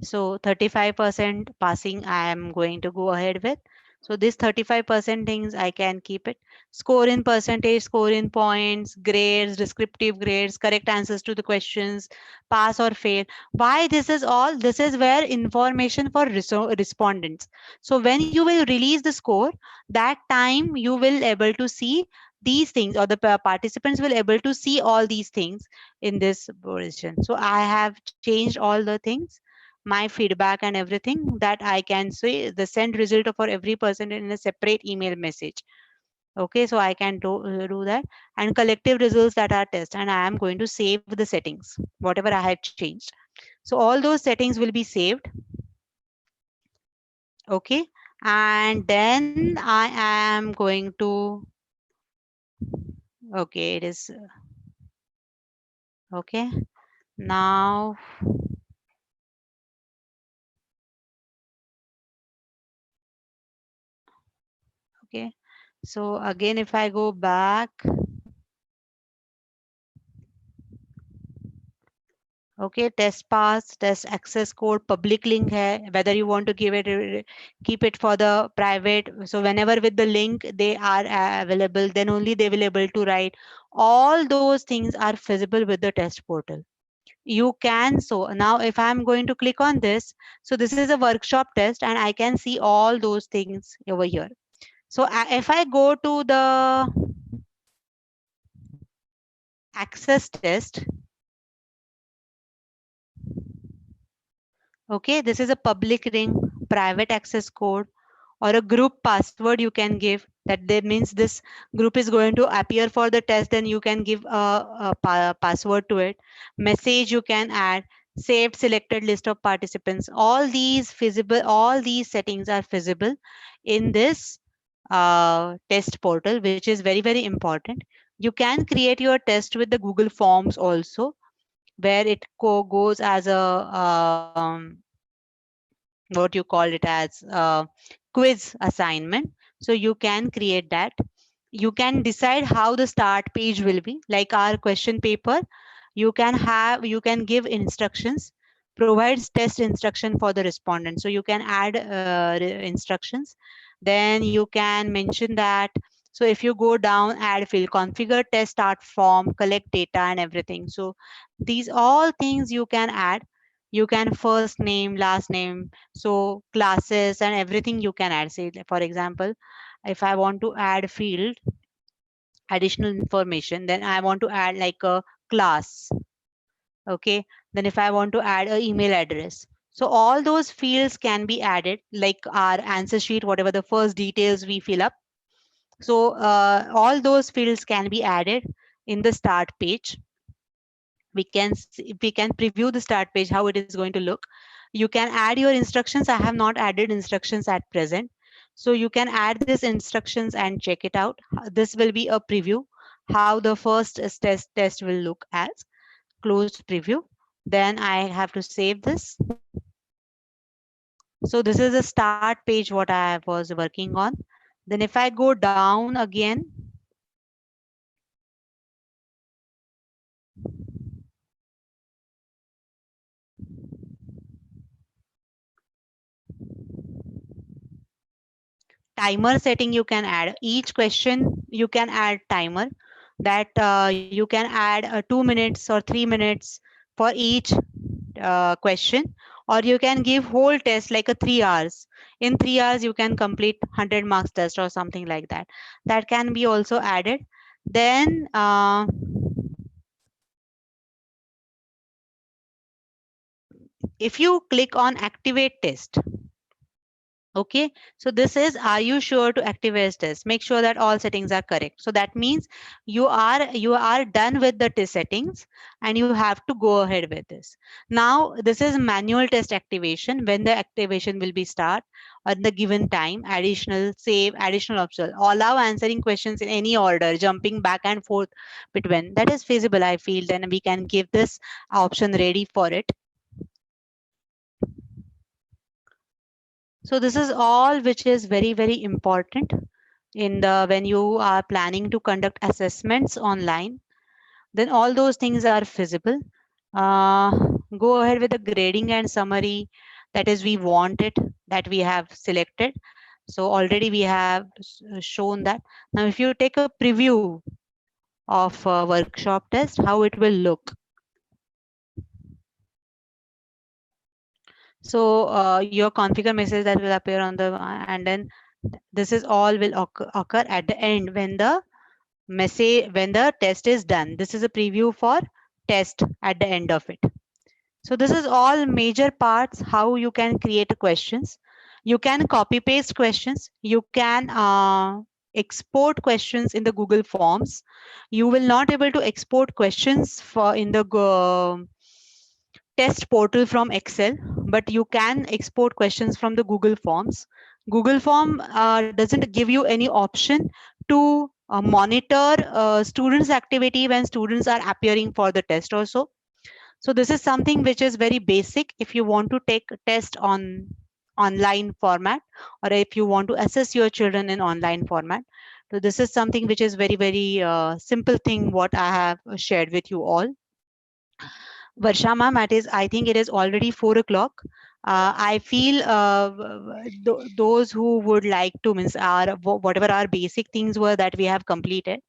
So 35% passing I am going to go ahead with. So this 35% things I can keep it. Score in percentage, score in points, grades, descriptive grades, correct answers to the questions, pass or fail. Why this is all? This is where information for respondents. So when you will release the score, that time you will able to see these things, or the participants will able to see all these things in this position. So I have changed all the things, my feedback and everything, that I can see the send result for every person in a separate email message. Okay, so I can do that, and collective results that are test, and I am going to save the settings, whatever I have changed. So all those settings will be saved. Okay, and then I am going to, okay, it is okay. Now, okay, so again if I go back, okay, test pass, test access code, public link hai, whether you want to give it, keep it for the private. So whenever with the link they are available, then only they will able to write. All those things are visible with the test portal. You can, so now if I'm going to click on this, so this is a workshop test and I can see all those things over here. So if I go to the access test, okay, this is a public ring, private access code, or a group password you can give. That means this group is going to appear for the test, then you can give a password to it. Message you can add, saved selected list of participants. All these visible, all these settings are visible in this test portal, which is very, very important. You can create your test with the Google Forms also, where it goes as a what you call it as quiz assignment. So you can create that. You can decide how the start page will be, like our question paper. You can give instructions, provides test instruction for the respondent. So you can add instructions. Then you can mention that. So if you go down, add field, configure test start form, collect data and everything. So these all things you can add. You can first name, last name, so classes and everything you can add. Say for example, if I want to add field additional information, then I want to add like a class. Okay, then if I want to add an email address, so all those fields can be added, like our answer sheet, whatever the first details we fill up. So all those fields can be added in the start page. We can preview the start page how it is going to look. You can add your instructions. I have not added instructions at present, so you can add these instructions and check it out. This will be a preview how the first test will look as. Close preview. Then I have to save this. So this is the start page what I was working on. Then if I go down again, timer setting you can add. Each question you can add timer, that you can add 2 minutes or 3 minutes for each question, or you can give whole test like a 3 hours. In 3 hours you can complete 100 marks test or something like that. That can be also added. Then if you click on activate test, okay, so this is, are you sure to activate test? Make sure that all settings are correct. So that means you are done with the test settings and you have to go ahead with this. Now this is manual test activation, when the activation will be start at the given time. Additional, save, additional option, allow answering questions in any order, jumping back and forth between. That is feasible, I feel. Then we can give this option ready for it. So this is all which is very, very important in the when you are planning to conduct assessments online. Then all those things are feasible. uh, Go ahead with the grading and summary. that is we want it, that we have selected. So already we have shown that. Now if you take a preview of a workshop test, how it will look. So your configure message that will appear on the, and then this is all will occur at the end when the message, when the test is done. This is a preview for test at the end of it. So this is all major parts how you can create questions. You can copy paste questions. You can export questions in the Google Forms. You will not able to export questions for in the test portal from Excel, but you can export questions from the Google Forms. Google Form doesn't give you any option to monitor students' activity when students are appearing for the test also. So this is something which is very basic if you want to take a test on online format, or if you want to assess your children in online format. So this is something which is very, very simple thing what I have shared with you all. Varsha ma'am, I think it is already 4 o'clock. I feel those who would like to, means our whatever our basic things were that we have completed.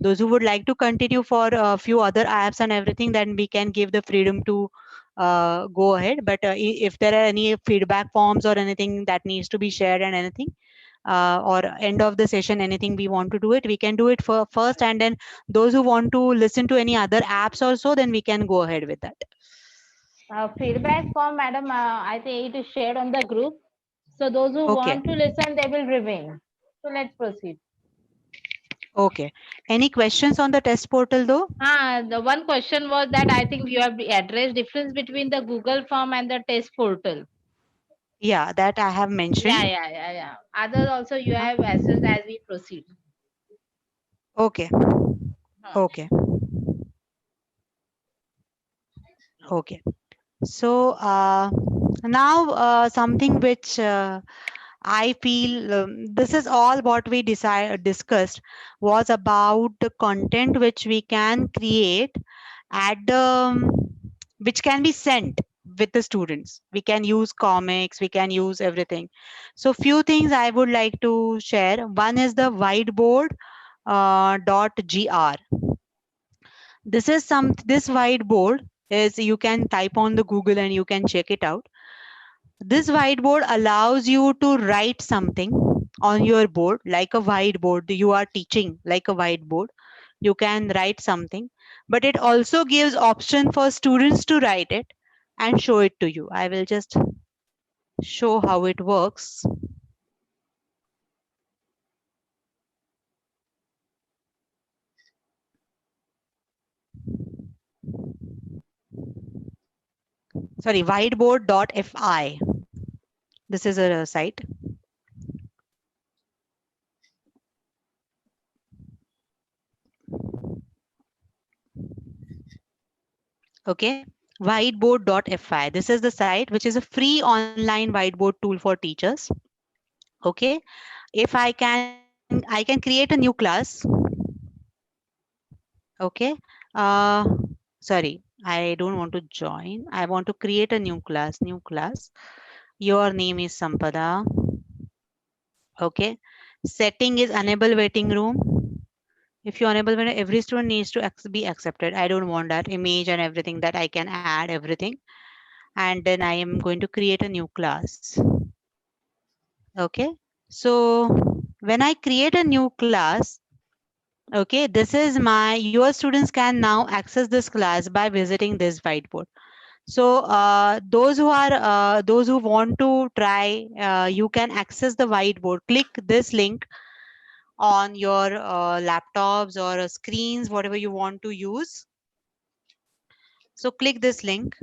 Those who would like to continue for a few other apps and everything, then we can give the freedom to go ahead. But if there are any feedback forms or anything that needs to be shared and anything, or end of the session, anything we want to do it, we can do it for first, and then those who want to listen to any other apps also, then we can go ahead with that. Feedback form, madam, I think it is shared on the group. So those who Okay. want to listen, they will remain. So let's proceed. Okay. Any questions on the test portal though? The one question was that I think you have addressed difference between the Google form and the test portal. Yeah, that I have mentioned. Yeah. Others also you Uh, have assessed as we proceed. Okay. Huh. Okay. Okay. So now something which I feel this is all what we discussed was about the content which we can create at the which can be sent with the students. We can use comics, we can use everything. So few things I would like to share. One is the whiteboard .gr. This whiteboard is, you can type on the Google and you can check it out. This whiteboard allows you to write something on your board, like a whiteboard. You are teaching like a whiteboard. You can write something, but it also gives option for students to write it and show it to you. I will just show how it works. Sorry, whiteboard.fi. This is a site. Okay, whiteboard.fi. This is the site which is a free online whiteboard tool for teachers. Okay, if I can create a new class. Okay, uh sorry, I don't want to join. I want to create a new class. Your name is Sampada. Okay, setting is enable waiting room. If you enable, when every student needs to be accepted, I don't want that image and everything, that I can add everything. And then I am going to create a new class. Okay, so when I create a new class, okay, this is my, your students can now access this class by visiting this whiteboard. So those who want to try, you can access the whiteboard. Click this link on your laptops or screens, whatever you want to use. So click this link.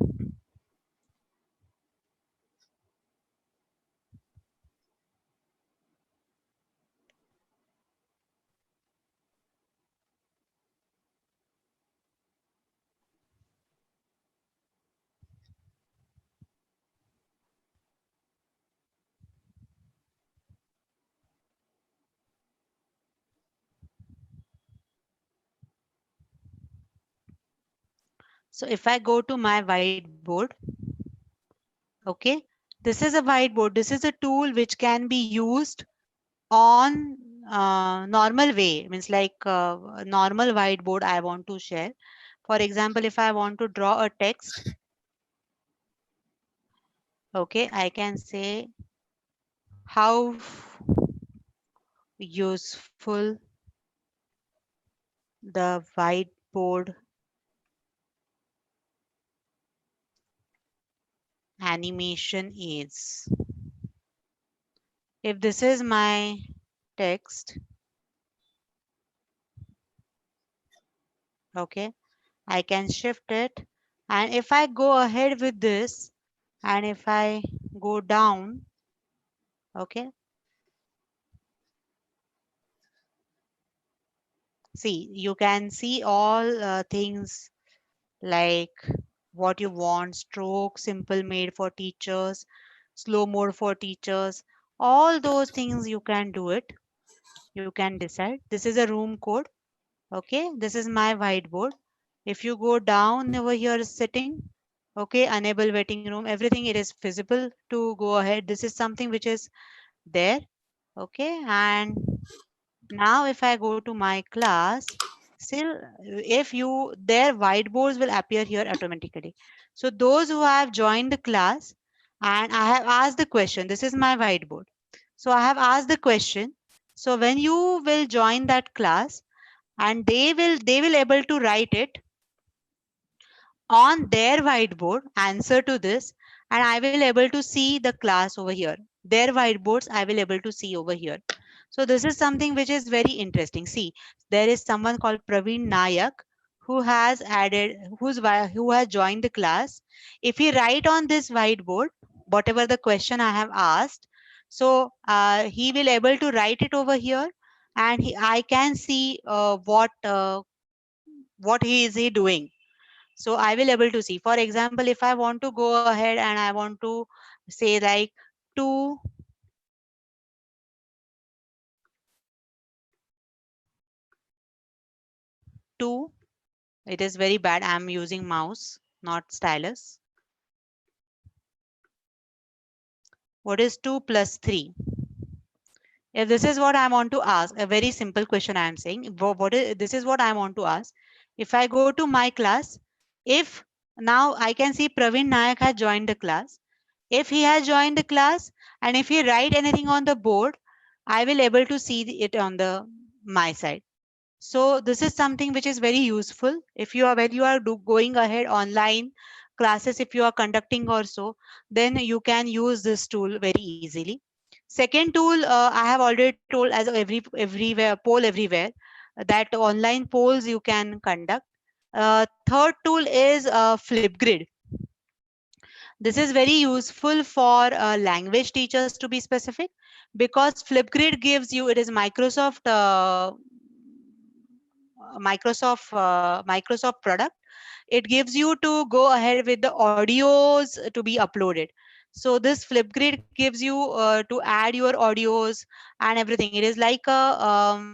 So if I go to my whiteboard, okay, This is a whiteboard. This is a tool which can be used on normal way, means like a normal whiteboard I want to share. For example, if I want to draw a text, okay, I can say how useful the whiteboard animation is. If this is my text, okay, I can shift it. And if I go ahead with this, and if I go down, okay, see, you can see all things like what you want, stroke, simple made for teachers, slow mode for teachers, all those things you can do it. You can decide. This is a room code. Okay, this is my whiteboard. If you go down over here sitting, okay, enable waiting room, everything it is visible to go ahead. This is something which is there. Okay, and now if I go to my class, still if you their whiteboards will appear here automatically. So those who have joined the class and I have asked the question, this is my whiteboard. So I have asked the question. So when you will join that class and they will able to write it on their whiteboard answer to this, and I will able to see the class over here. Their whiteboards I will able to see over here. So this is something which is very interesting. See, there is someone called Praveen Nayak who has added, who has joined the class. If he write on this whiteboard, whatever the question I have asked, so he will able to write it over here, and I can see what he doing. So I will able to see. For example, if I want to go ahead and I want to say like 2 2, it is very bad. I'm using mouse, not stylus. What is 2 plus 3? If this is what I want to ask, a very simple question I am saying, this is what I want to ask. If I go to my class, if now I can see Praveen Nayak has joined the class. If he has joined the class and if he write anything on the board, I will able to see it on the my side. So this is something which is very useful if you are when you are going ahead online classes, if you are conducting or so, then you can use this tool very easily. Second tool, I have already told, as everywhere poll everywhere, that online polls you can conduct. Third tool is Flipgrid. This is very useful for language teachers, to be specific, because Flipgrid gives you, it is Microsoft product. It gives you to go ahead with the audios to be uploaded. So this Flipgrid gives you to add your audios and everything. It is like a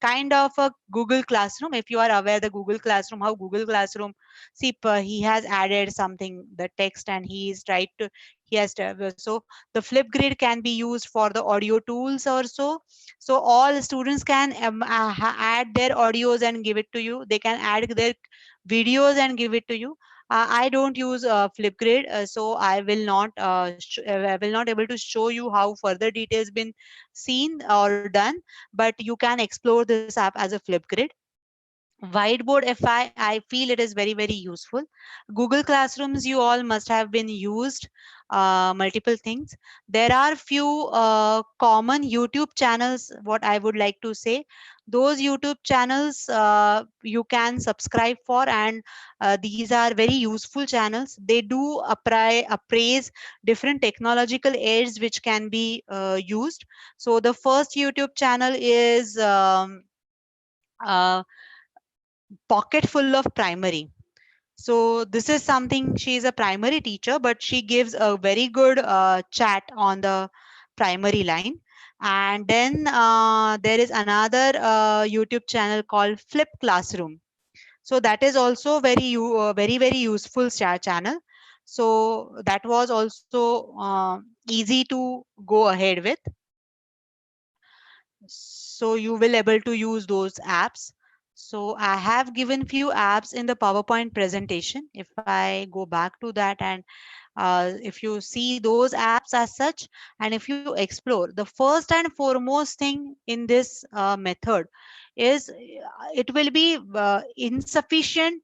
kind of a Google Classroom. If you are aware the Google Classroom, how Google Classroom, see, he has added something, the text, and he is tried to, he has to, so the Flipgrid can be used for the audio tools also. So all students can add their audios and give it to you. They can add their videos and give it to you. I don't use Flipgrid, so I will not able to show you how further details been seen or done, but you can explore this app as a Flipgrid. Whiteboard, if I feel it is very very useful. Google Classrooms, you all must have been used multiple things. There are few common YouTube channels, what I would like to say. Those YouTube channels you can subscribe for, and these are very useful channels. They do appraise different technological aids which can be used. So the first YouTube channel is uh, pocket full of primary. So this is something, she is a primary teacher, but she gives a very good chat on the primary line. And then there is another YouTube channel called Flip Classroom. So that is also very very very useful channel. So that was also easy to go ahead with. So you will able to use those apps. So I have given few apps in the PowerPoint presentation. If I go back to that, and if you see those apps as such, and if you explore, the first and foremost thing in this method is it will be insufficient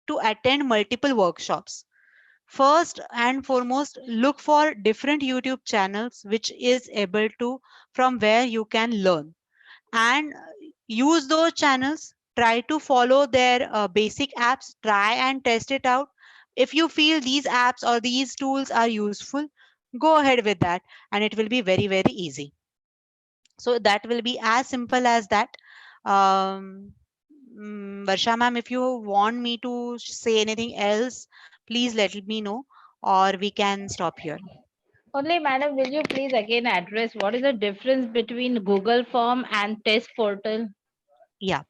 to attend multiple workshops. First and foremost, look for different YouTube channels which is able to, from where you can learn, and use those channels. Try to follow their basic apps, try and test it out. If you feel these apps or these tools are useful, go ahead with that, and it will be very, very easy. So that will be as simple as that. Varsha ma'am, if you want me to say anything else, please let me know, or we can stop here. Only, madam, will you please again address what is the difference between Google Form and test portal? Yeah.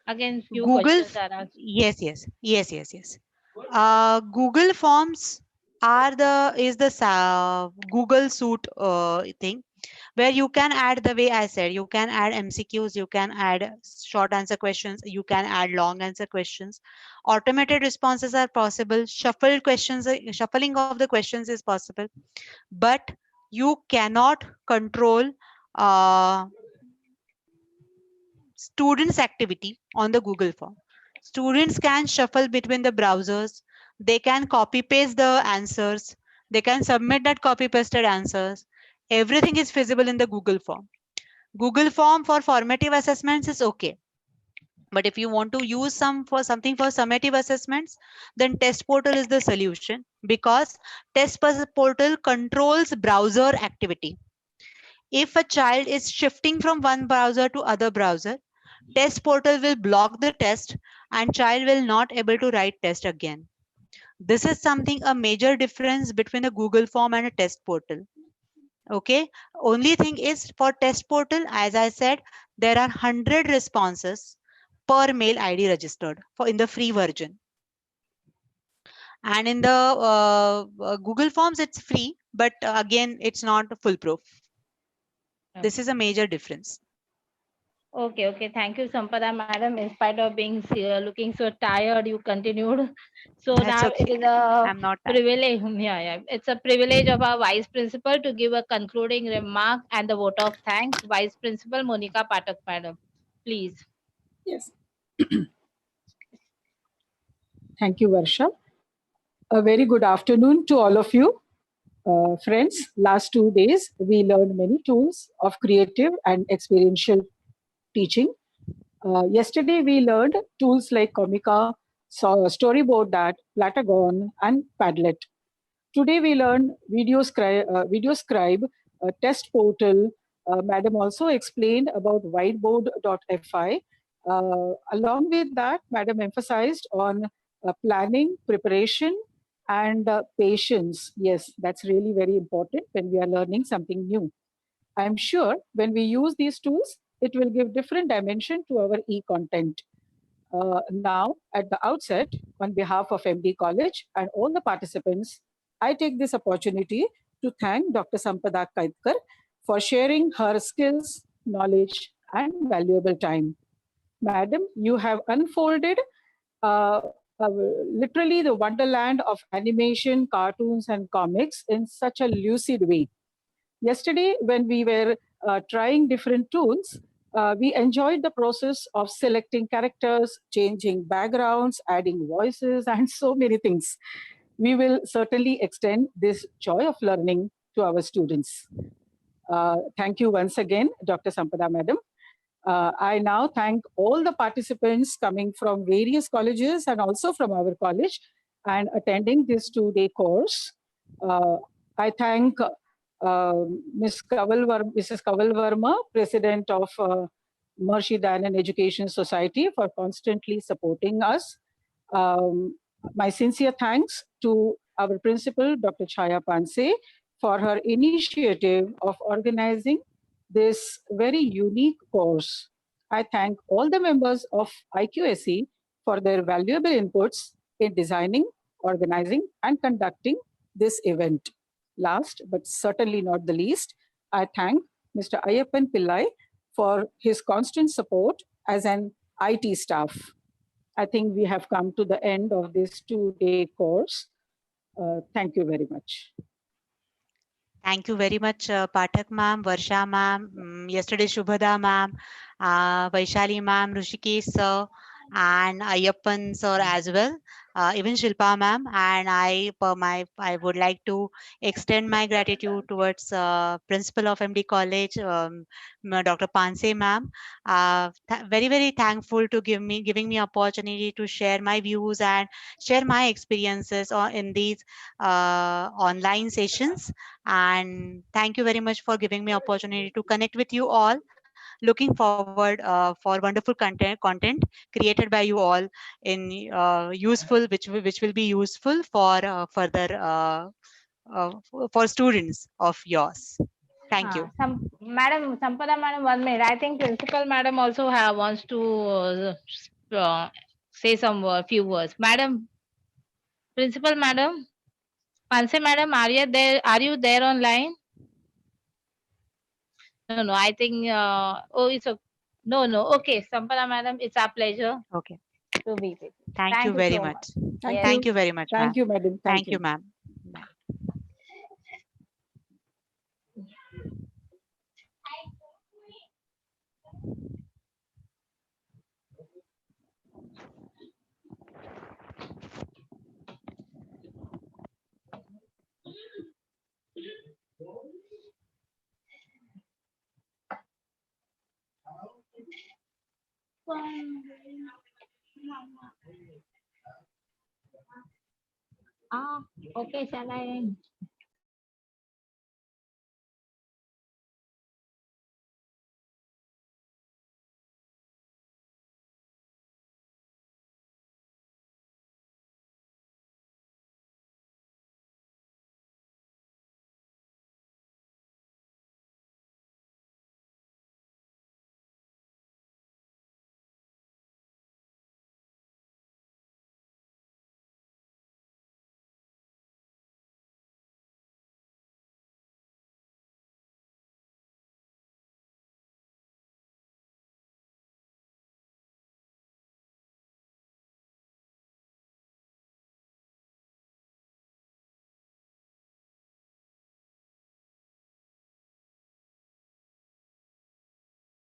Again, few Google, questions are asked. yes. Google Forms are the is the Google Suite thing, where you can add, the way I said, you can add MCQs, you can add short answer questions, you can add long answer questions. Automated responses are possible. Shuffled questions, shuffling of the questions is possible, but you cannot control uh, students' activity on the Google form. Students can shuffle between the browsers. They can copy paste the answers. They can submit that copy pasted answers. Everything is feasible in the Google form. Google form for formative assessments is okay. But if you want to use something for summative assessments, then test portal is the solution, because portal controls browser activity. If a child is shifting from one browser to other browser, test portal will block the test and child will not able to write test again. This is something, a major difference between a Google form and a test portal. Okay. Only thing is, for test portal, as I said, there are 100 responses per mail ID registered for in the free version. And in the Google Forms, it's free, but again, it's not foolproof. This is a major difference. Okay. Thank you, Sampada madam. In spite of being looking so tired, you continued. So That's now it okay. is a I'm not tired. privilege. Yeah. It's a privilege of our vice principal to give a concluding remark and the vote of thanks. Vice Principal Monica Patak madam, please. Yes. Thank you, Varsha. A very good afternoon to all of you. Friends, last 2 days, we learned many tools of creative and experiential teaching. Yesterday, we learned tools like Comica, Storyboard Dat, Platagon, and Padlet. Today, we learned VideoScribe, test portal. Madam also explained about Whiteboard.fi. Along with that, Madam emphasized on planning, preparation, and patience. Yes, that's really very important when we are learning something new. I'm sure when we use these tools, it will give different dimension to our e-content. Now, at the outset, on behalf of MD College and all the participants, I take this opportunity to thank Dr. Sampada Kaitkar for sharing her skills, knowledge, and valuable time. Madam, you have unfolded uh, uh, literally the wonderland of animation, cartoons, and comics in such a lucid way. Yesterday, when we were trying different tools, we enjoyed the process of selecting characters, changing backgrounds, adding voices, and so many things. We will certainly extend this joy of learning to our students. Thank you once again, Dr. Sampada Madam. I now thank all the participants coming from various colleges and also from our college and attending this 2-day course. I thank Mrs. Kaval Verma, President of Maharishi Dayanand Education Society, for constantly supporting us. My sincere thanks to our principal, Dr. Chaya Panse, for her initiative of organizing this very unique course. I thank all the members of IQSE for their valuable inputs in designing organizing and conducting this event. Last but certainly not the least, I thank Mr. Ayyappan Pillai for his constant support as an IT staff. I think we have come to the end of this 2-day course. Thank you very much. Thank you very much, Pathak ma'am, Varsha ma'am, yesterday Shubhada ma'am, Vaishali ma'am, Rushikesh sir, and Ayyappan sir as well, even Shilpa ma'am. And I would like to extend my gratitude towards Principal of MD College, Dr. Panse ma'am. Very thankful to giving me opportunity to share my views and share my experiences in these online sessions. And thank you very much for giving me opportunity to connect with you all. Looking forward for wonderful content created by you all in useful, which will be useful for further for students of yours. Thank you. Madam Sampada madam, 1 minute. I think principal madam also wants to say some few words. Madam, principal madam, Panse madam, are you there? Are you there online? No. I think. It's okay. No. Okay, Sampada madam, it's our pleasure Okay. to be with you. Thank you Thank you very so much. much. Thank Thank you. you very much, Thank ma'am. you, madam. Thank you, ma'am. Bye. Okay, shall I?